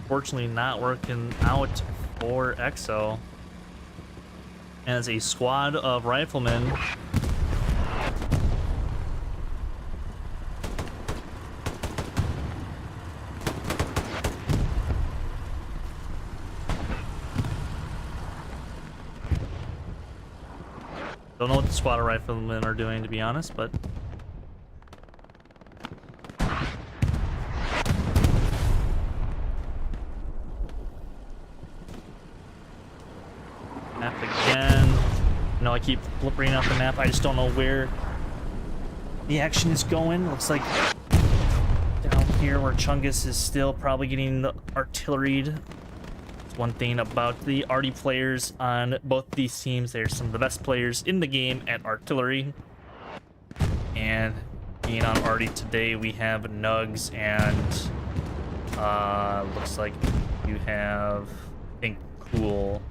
fortunately not working out for EXO, as a squad of riflemen don't know what the squad of riflemen are doing, to be honest, but Map again. No, I keep bringing out the map. I just don't know where the action is going. Looks like down here where Chungus is still probably getting the artilleried. That's one thing about the arty players on both these teams. They're some of the best players in the game at artillery. And being on arty today, we have Nugs and looks like you have, I think, Cool.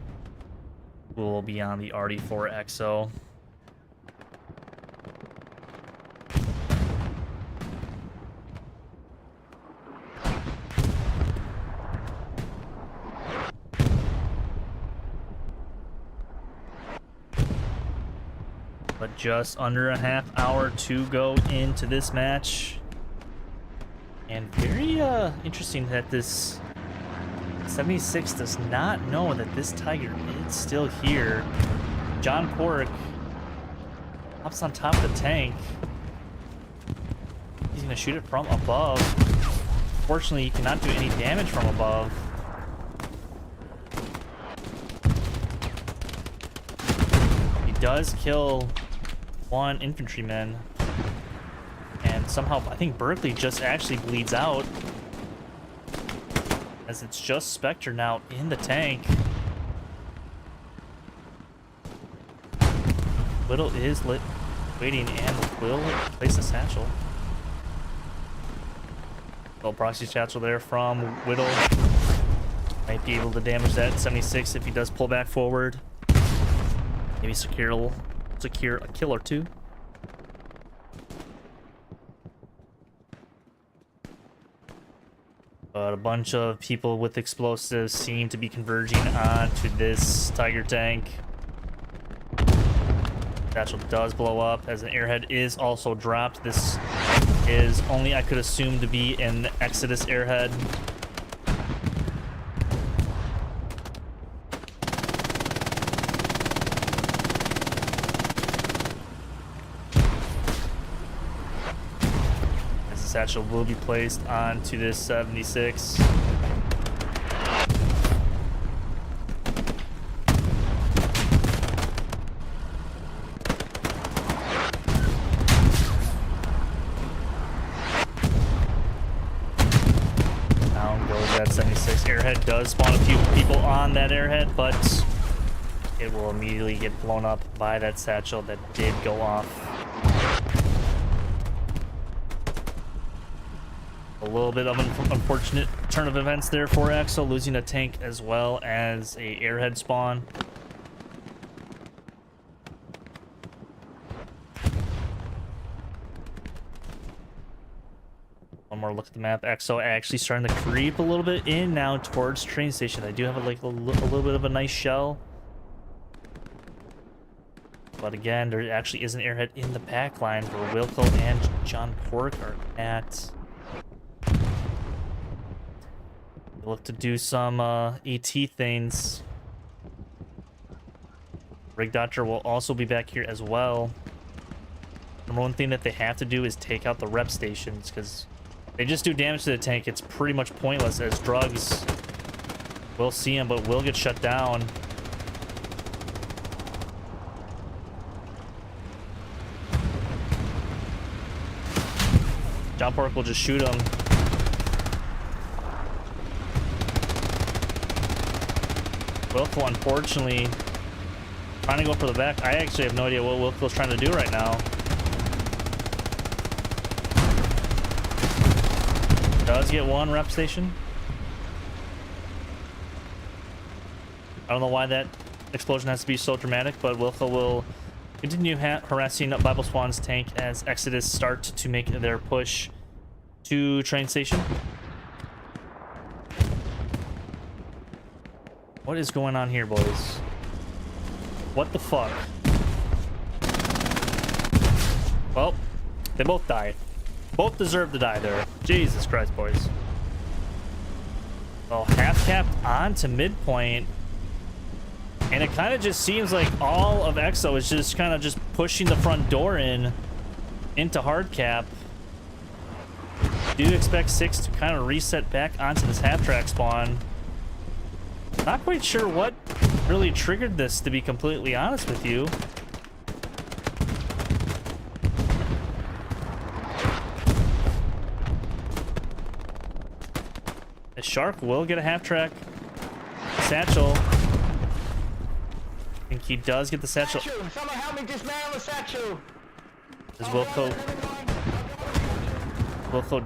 Cool will be on the arty for EXO. But just under a half hour to go into this match. And very interesting that this 76 does not know that this Tiger is still here. John Pork hops on top of the tank. He's gonna shoot it from above. Fortunately, he cannot do any damage from above. He does kill one infantryman. And somehow, I think Berkeley just actually bleeds out. As it's just Spectre now in the tank. Whittle is waiting and will place a satchel. Little proxy satchel there from Whittle. Might be able to damage that 76 if he does pull back forward. Maybe secure a kill or two. But a bunch of people with explosives seem to be converging onto this Tiger tank. Satchel does blow up as an airhead is also dropped. This is only, I could assume, to be an Exodus airhead. Satchel will be placed onto this 76. Down goes that 76. Airhead does spawn a few people on that airhead, but it will immediately get blown up by that satchel that did go off. A little bit of an unfortunate turn of events there for EXO, losing a tank as well as a airhead spawn. One more look at the map. EXO actually starting to creep a little bit in now towards train station. They do have a little bit of a nice shell. But again, there actually is an airhead in the back line where Wilco and John Pork are at. Look to do some ET things. Rig Doctor will also be back here as well. Number one thing that they have to do is take out the rep stations, because they just do damage to the tank. It's pretty much pointless, as drugs will see him but will get shut down. John Pork will just shoot him. Wilco, unfortunately, trying to go for the back. I actually have no idea what Wilco's trying to do right now. Does get one rep station. I don't know why that explosion has to be so dramatic, but Wilco will continue harassing Bible Swan's tank as Exodus start to make their push to train station. What is going on here, boys? What the fuck? Well, they both died. Both deserve to die there. Jesus Christ, boys. Well, half capped on to midpoint. And it kind of just seems like all of EXO is just kind of just pushing the front door into hard cap. Do expect 6 to kind of reset back onto this half track spawn. Not quite sure what really triggered this, to be completely honest with you. The Shark will get a half-track satchel. I think he does get the satchel. Someone help me dismantle the satchel! As Wilco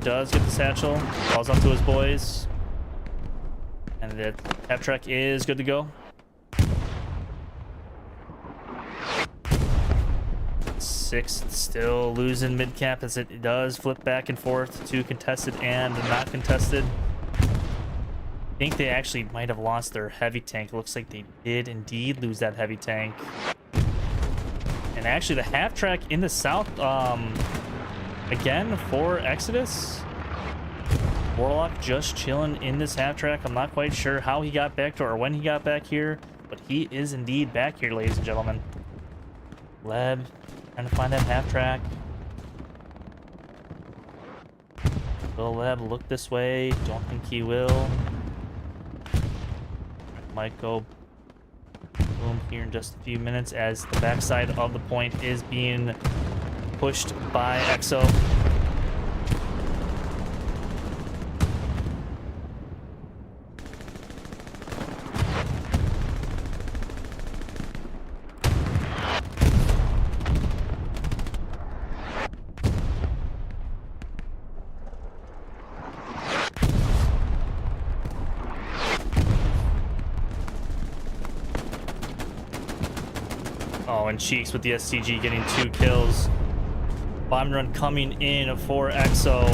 does get the satchel. Falls up to his boys. And the half-track is good to go. Sixth still losing mid-cap as it does flip back and forth to contested and not contested. I think they actually might have lost their heavy tank. It looks like they did indeed lose that heavy tank. And actually the half track in the south, again for Exodus. Warlock just chilling in this half track. I'm not quite sure how he got back to or when he got back here, but he is indeed back here, ladies and gentlemen. Leb trying to find that half track. Will Leb look this way? Don't think he will. Might go boom here in just a few minutes as the backside of the point is being pushed by EXO. Oh, and Cheeks with the SCG getting 2 kills. Bomb run coming in for EXO.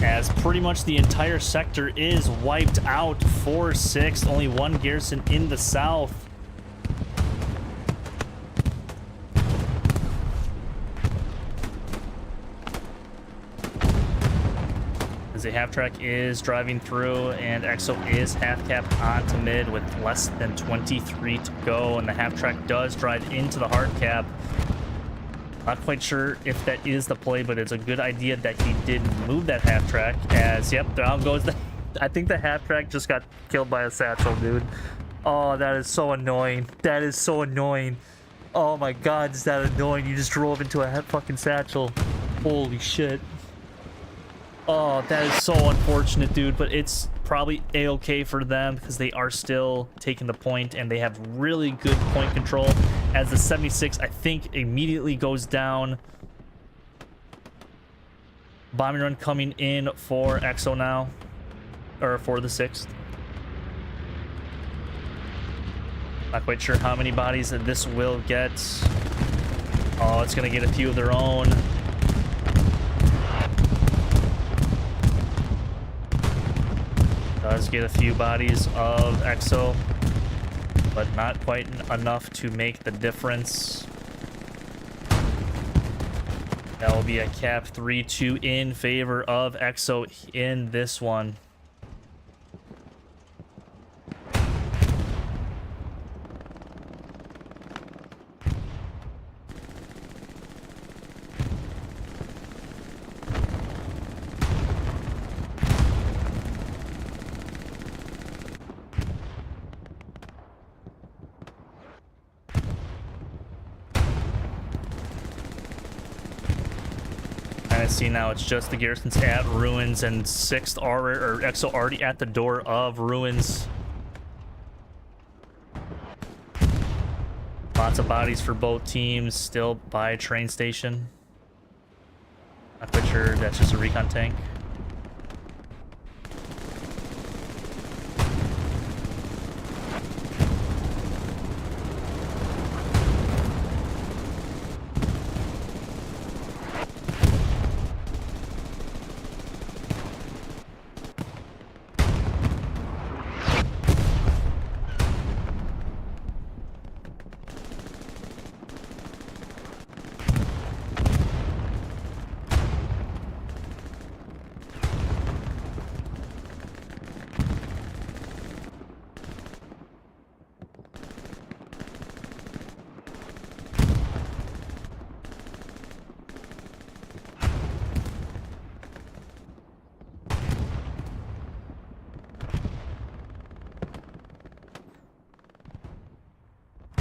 As pretty much the entire sector is wiped out for 6th. Only 1 garrison in the south. As the half track is driving through and EXO is half cap onto mid with less than 23 to go, and the half track does drive into the hard cap. Not quite sure if that is the play, but it's a good idea that he did move that half track. As yep, down goes the I think the half track just got killed by a satchel, dude. Oh, that is so annoying. That is so annoying. Oh my god, is that annoying? You just drove into a fucking satchel. Holy shit. Oh, that is so unfortunate, dude, but it's probably a-okay for them because they are still taking the point and they have really good point control as the 76, I think, immediately goes down. Bombing run coming in for EXO now, or for the 6th. Not quite sure how many bodies that this will get. Oh, it's going to get a few of their own. Does get a few bodies of EXO, but not quite enough to make the difference. That will be a cap 3-2 in favor of EXO in this one. See now it's just the garrisons at ruins and 6th already, or EXO already at the door of ruins. Lots of bodies for both teams still by a train station. Not quite sure that's just a recon tank.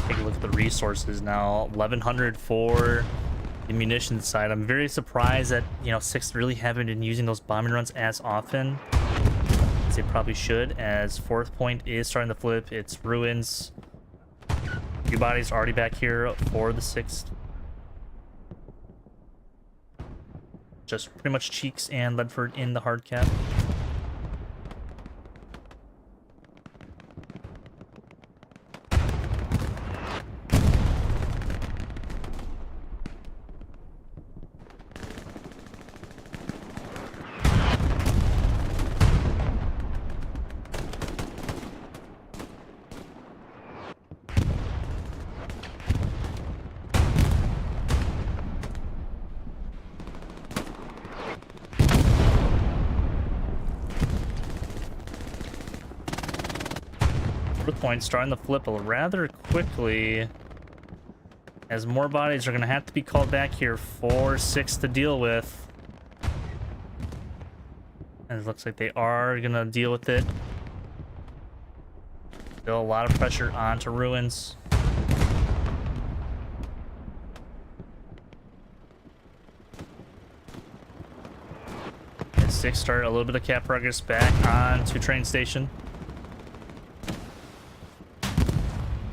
Take a look at the resources now. 1100 for the munitions side. I'm very surprised that, you know, 6th really haven't been using those bombing runs as often as they probably should, as 4th point is starting to flip. It's ruins. A few bodies already back here for the 6th. Just pretty much Cheeks and Ledford in the hard cap. Point starting to flip rather quickly, as more bodies are going to have to be called back here for 6 to deal with. And it looks like they are going to deal with it. Still a lot of pressure onto ruins. And 6 start a little bit of cap progress back onto train station.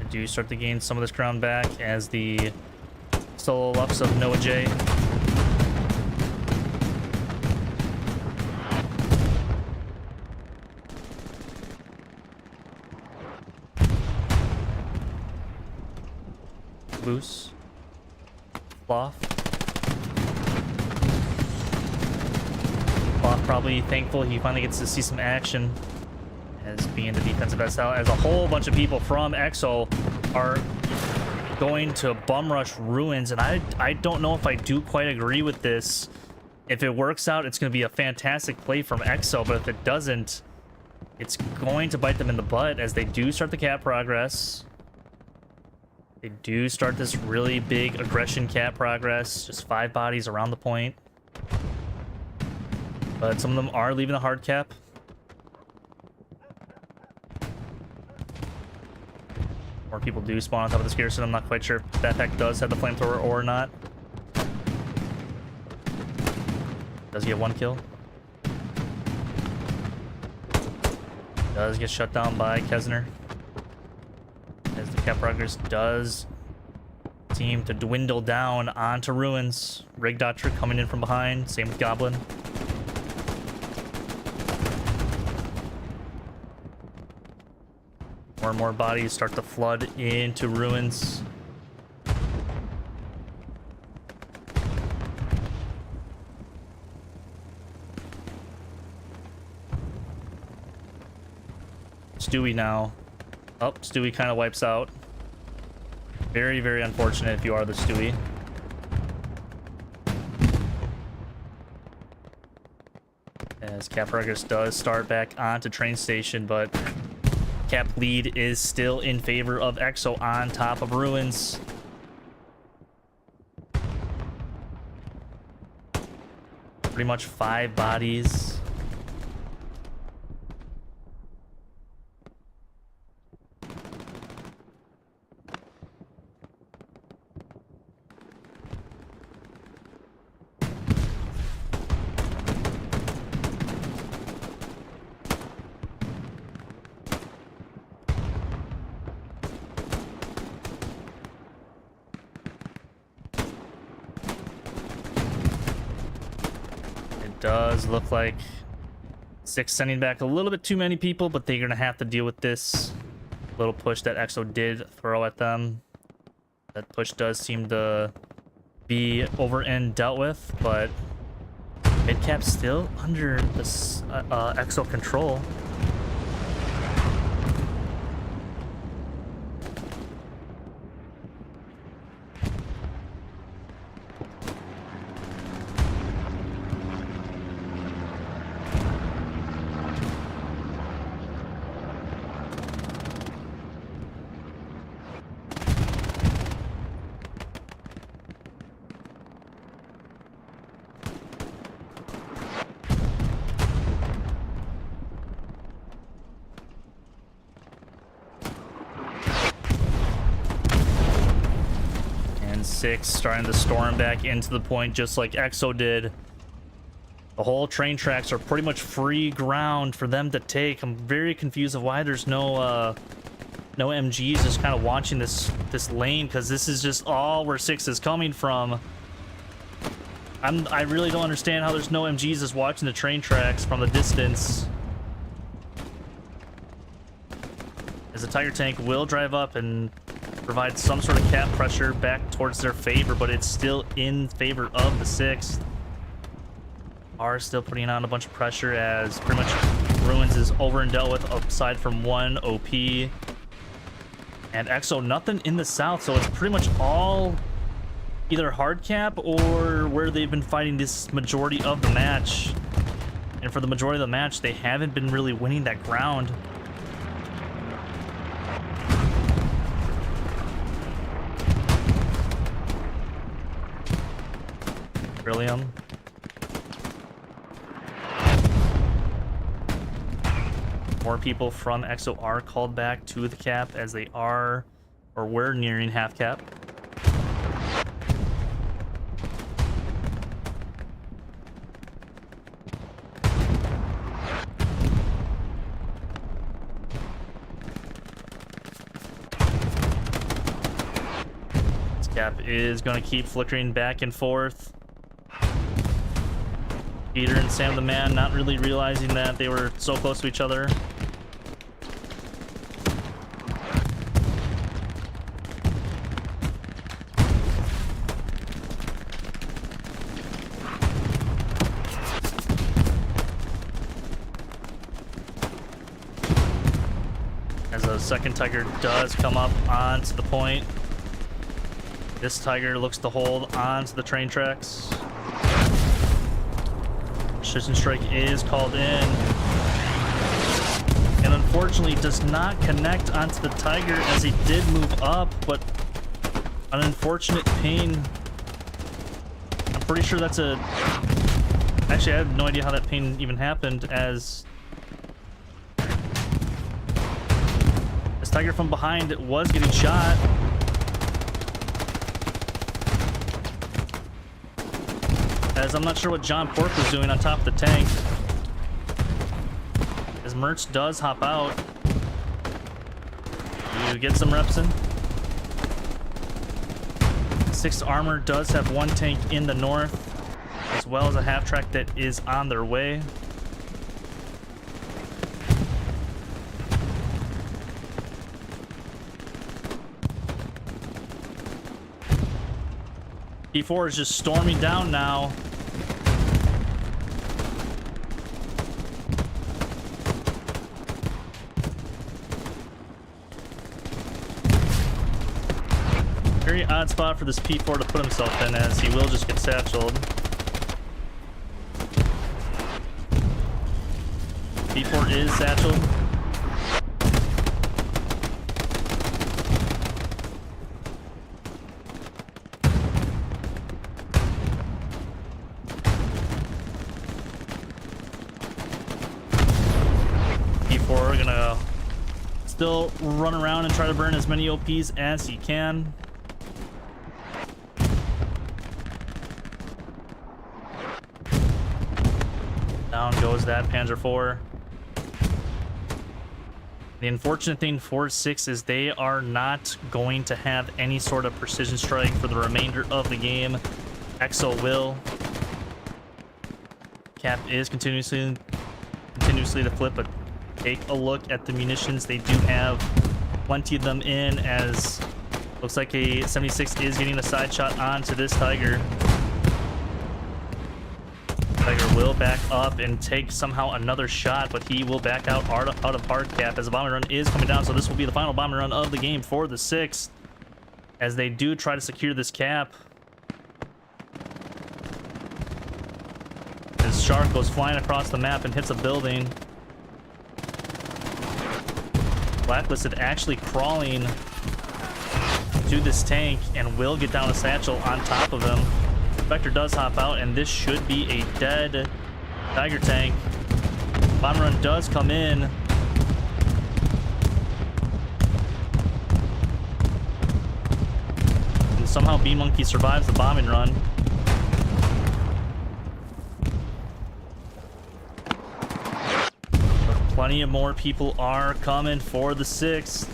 Do start to gain some of this ground back as the solo lups of Noah J. Loose. Cloth. Cloth probably thankful he finally gets to see some action as being the defensive SL, as a whole bunch of people from EXO are going to bum rush ruins, and I don't know if I do quite agree with this. If it works out, it's going to be a fantastic play from EXO, but if it doesn't, it's going to bite them in the butt as they do start the cap progress. They do start this really big aggression cap progress, just 5 bodies around the point. But some of them are leaving the hard cap. More people do spawn on top of the Carentan. I'm not quite sure if that pack does have the flamethrower or not. Does get 1 kill. Does get shut down by Qonzer, as the cap progress does seem to dwindle down onto ruins. Rig Doctor coming in from behind. Same with Goblin. More and more bodies start to flood into ruins. Stewie now. Oh, Stewie kind of wipes out. Very, very unfortunate if you are the Stewie. As cap progress does start back onto train station, but cap lead is still in favor of EXO on top of ruins. Pretty much 5 bodies. Does look like 6 sending back a little bit too many people, but they're gonna have to deal with this little push that EXO did throw at them. That push does seem to be over and dealt with, but midcap still under this EXO control. 76 starting to storm back into the point just like EXO did. The whole train tracks are pretty much free ground for them to take. I'm very confused of why there's no MGs just kind of watching this lane, because this is just all where 6 is coming from. I really don't understand how there's no MGs just watching the train tracks from the distance. As the Tiger tank will drive up and provide some sort of cap pressure back towards their favor, but it's still in favor of the 6th. Are still putting on a bunch of pressure as pretty much Ruins is over and dealt with aside from one OP. And EXO, nothing in the south, so it's pretty much all either hard cap or where they've been fighting this majority of the match. And for the majority of the match, they haven't been really winning that ground. Brillium. More people from EXO are called back to the cap as they are, or were nearing half cap. This cap is going to keep flickering back and forth. Peter and Sam the Man not really realizing that they were so close to each other. As a second Tiger does come up onto the point, this Tiger looks to hold onto the train tracks. Precision strike is called in, and unfortunately does not connect onto the Tiger as he did move up, but an unfortunate pain. I'm pretty sure that's a... Actually, I have no idea how that pain even happened, as this Tiger from behind was getting shot. As I'm not sure what John Pork was doing on top of the tank. As Merch does hop out. You get some reps in. 6th Armor does have one tank in the north, as well as a half track that is on their way. P4 is just storming down now. Very odd spot for this P4 to put himself in, as he will just get satcheled. P4 is satcheled. P4 gonna still run around and try to burn as many OPs as he can. Down goes that Panzer IV. The unfortunate thing for 6 is they are not going to have any sort of precision strike for the remainder of the game. EXO will. Cap is continuously to flip, but take a look at the munitions. They do have plenty of them in, as looks like a 76 is getting a side shot onto this Tiger. Tiger will back up and take somehow another shot, but he will back out of hard cap as the bombing run is coming down. So this will be the final bombing run of the game for the 6th, as they do try to secure this cap. As Shark goes flying across the map and hits a building. Blacklisted actually crawling to this tank and will get down a satchel on top of him. Vector does hop out, and this should be a dead Tiger tank. Bomb run does come in. And somehow Bee Monkey survives the bombing run. But plenty of more people are coming for the 6th.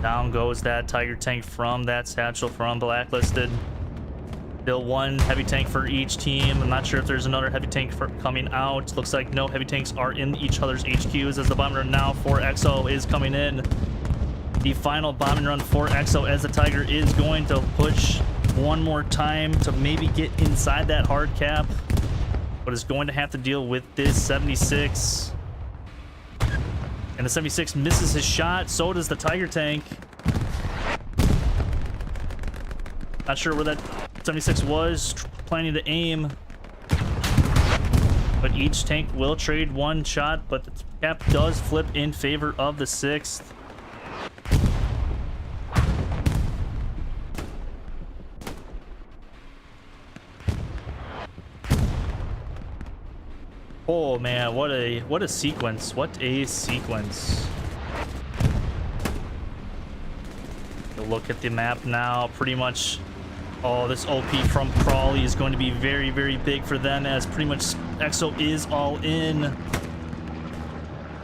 Down goes that Tiger tank from that satchel from Blacklisted. Still one heavy tank for each team. I'm not sure if there's another heavy tank coming out. Looks like no heavy tanks are in each other's HQs as the bombing run now for EXO is coming in. The final bombing run for EXO as the Tiger is going to push one more time to maybe get inside that hard cap, but is going to have to deal with this 76. And the 76 misses his shot. So does the Tiger tank. Not sure where that 76 was planning to aim, but each tank will trade one shot, but the cap does flip in favor of the 6th. Oh man, what a sequence. What a sequence. Look at the map now. Pretty much, oh, this OP from Crawley is going to be very, very big for them, as pretty much EXO is all in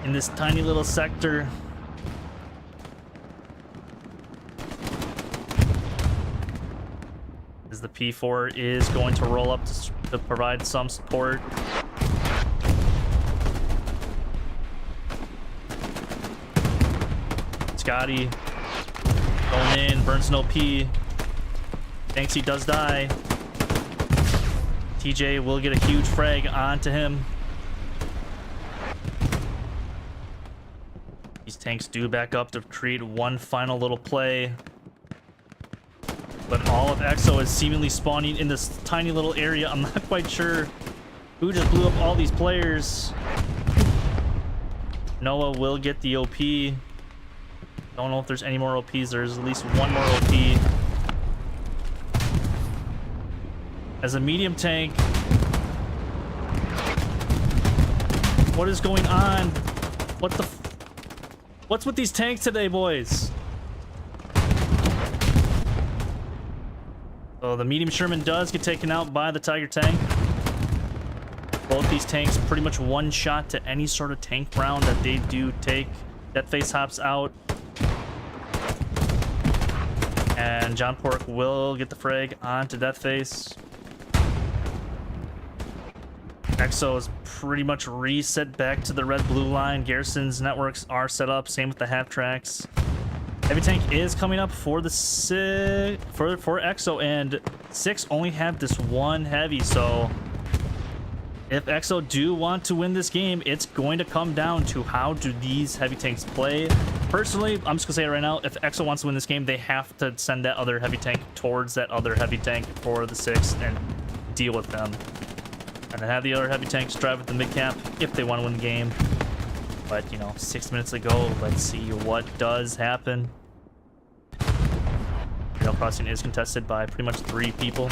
this tiny little sector. As the P4 is going to roll up to provide some support. Scotty going in, burns an OP. Thanks, he does die. TJ will get a huge frag onto him. These tanks do back up to create one final little play. But all of EXO is seemingly spawning in this tiny little area. I'm not quite sure who just blew up all these players. Noah will get the OP. Don't know if there's any more OPs. There's at least one more OP. As a medium tank. What is going on? What's with these tanks today, boys? So the medium Sherman does get taken out by the Tiger tank. Both these tanks pretty much one shot to any sort of tank round that they do take. Deathface hops out. And John Pork will get the frag onto Deathface. EXO is pretty much reset back to the red-blue line. Garrison's networks are set up. Same with the half tracks. Heavy tank is coming up for the for EXO, and 6 only have this one heavy. So if EXO do want to win this game, it's going to come down to how do these heavy tanks play. Personally, I'm just gonna say it right now, if EXO wants to win this game, they have to send that other heavy tank towards that other heavy tank for the 6 and deal with them. And then have the other heavy tanks drive with the mid cap if they want to win the game. But, you know, 6 minutes ago, let's see what does happen. Rail crossing is contested by pretty much 3 people.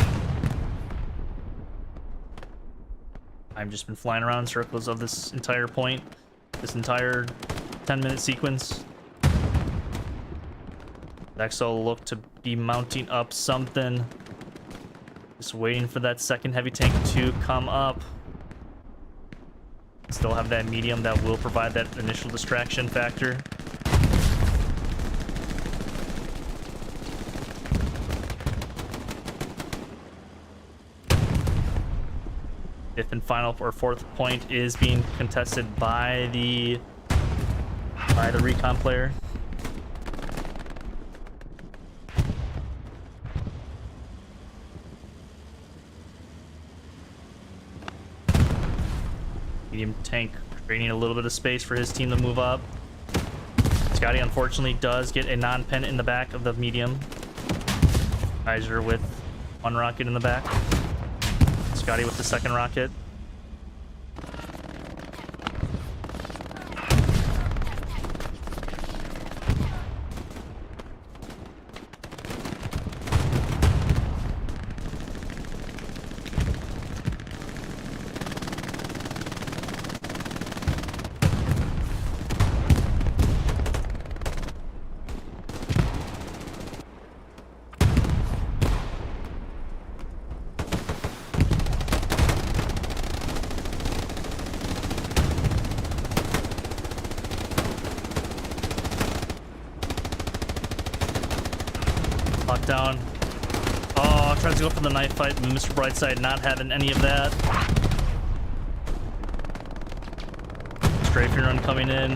I've just been flying around in circles of this entire point, this entire 10-minute sequence. EXO look to be mounting up something. Just waiting for that second heavy tank to come up. Still have that medium that will provide that initial distraction factor. Fifth and final or 4th point is being contested by the recon player. Medium tank creating a little bit of space for his team to move up. Scotty unfortunately does get a non-pen in the back of the medium. Qonzer with 1 rocket in the back. Scotty with the 2nd rocket. Lock down. Oh, tries to go for the knife fight. Mr. Brightside not having any of that. Strafing run coming in.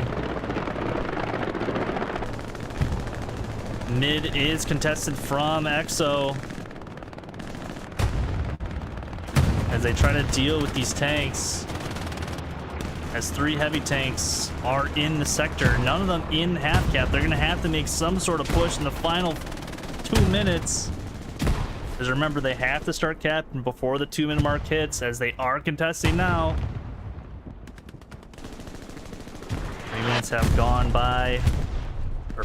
Mid is contested from EXO. As they try to deal with these tanks. As 3 heavy tanks are in the sector. None of them in half cap. They're going to have to make some sort of push in the final 2 minutes. Because remember, they have to start capping before the 2-minute mark hits, as they are contesting now. 3 minutes have gone by. Or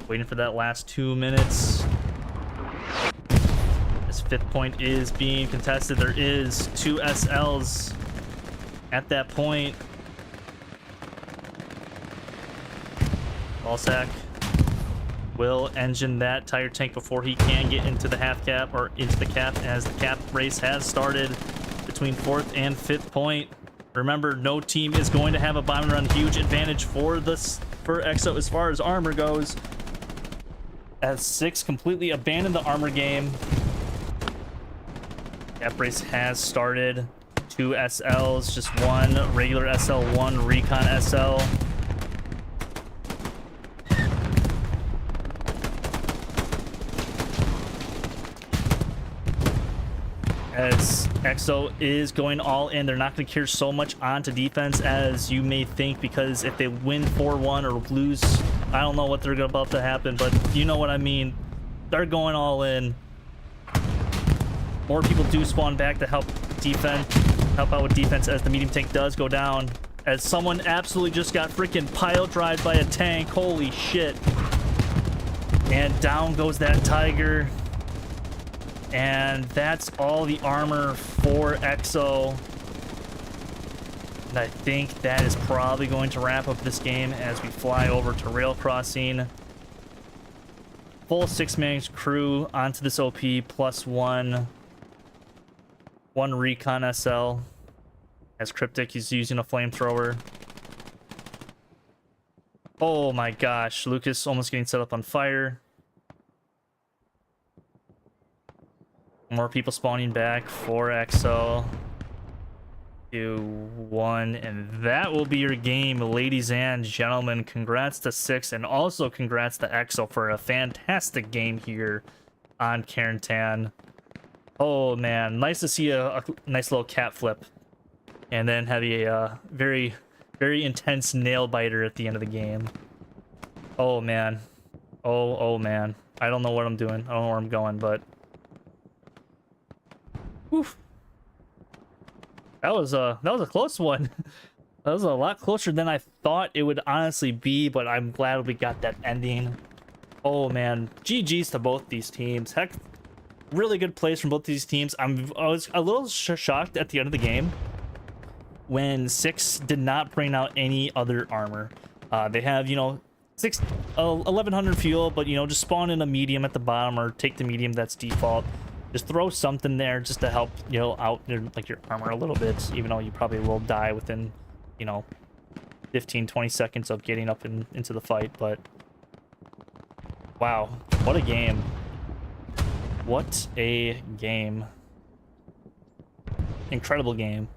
waiting for that last 2 minutes. This 5th point is being contested. There is 2 SLs at that point. Ballsack will engine that tire tank before he can get into the half cap, or into the cap, as the cap race has started between 4th and 5th point. Remember, no team is going to have a bomb run. Huge advantage for EXO as far as armor goes, as 6 completely abandoned the armor game. Cap race has started. 2 SLs, just 1 regular SL, 1 recon SL. As EXO is going all in, they're not going to care so much onto defense as you may think, because if they win 4-1 or lose, I don't know what they're about to happen, but you know what I mean. They're going all in. More people do spawn back to help out with defense as the medium tank does go down, as someone absolutely just got freaking pile drived by a tank. Holy shit. And down goes that Tiger. And that's all the armor for EXO. And I think that is probably going to wrap up this game as we fly over to rail crossing. Full 6-man crew onto this OP, plus 1 recon SL, as Cryptic is using a flamethrower. Oh my gosh, Lucas almost getting set up on fire. More people spawning back for EXO. 2, 1, and that will be your game, ladies and gentlemen. Congrats to 6, and also congrats to EXO for a fantastic game here on Carentan. Oh man, nice to see a nice little cat flip, and then have a very, very intense nail biter at the end of the game. Oh man, oh man, I don't know what I'm doing. I don't know where I'm going, but oof. That was a close one. That was a lot closer than I thought it would honestly be, but I'm glad we got that ending. Oh man, GG's to both these teams. Heck, really good plays from both these teams. I was a little shocked at the end of the game when 6 did not bring out any other armor. They have, you know, 1100 fuel, but you know, just spawn in a medium at the bottom, or take the medium that's default. Just throw something there just to help, you know, out your, like, your armor a little bit, even though you probably will die within, you know, 15-20 seconds of getting up into the fight. But wow, what a game. What a game. Incredible game.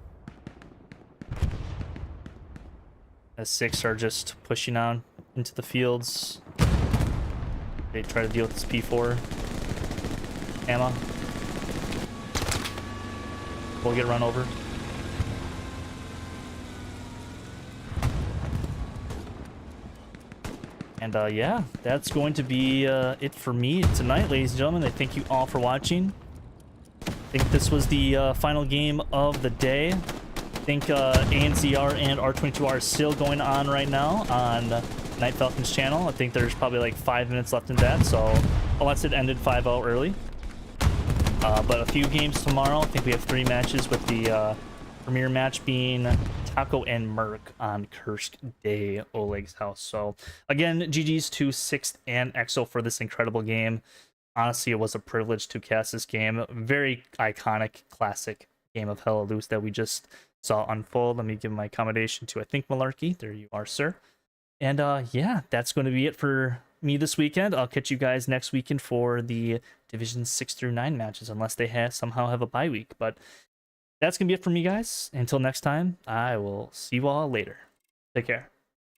As 6 are just pushing on into the fields. They try to deal with this P4. Ammo. We'll get run over. And yeah, that's going to be it for me tonight, ladies and gentlemen. I thank you all for watching. I think this was the final game of the day. I think ANZR and R22 are still going on right now on Night Falcon's channel. I think there's probably like 5 minutes left in that, so unless it ended 5-0 early. But a few games tomorrow. I think we have 3 matches, with the premier match being Taco and Merc on Cursed Day, Oleg's house. So again, GG's to 6th and EXO for this incredible game. Honestly, it was a privilege to cast this game. Very iconic, classic game of Hella Loose that we just saw unfold. Let me give my accommodation to, I think, Malarkey. There you are, sir. And yeah, that's going to be it for me this weekend. I'll catch you guys next weekend for the Division 6 through 9 matches, unless they somehow have a bye week. But that's going to be it from me, guys. Until next time, I will see you all later. Take care.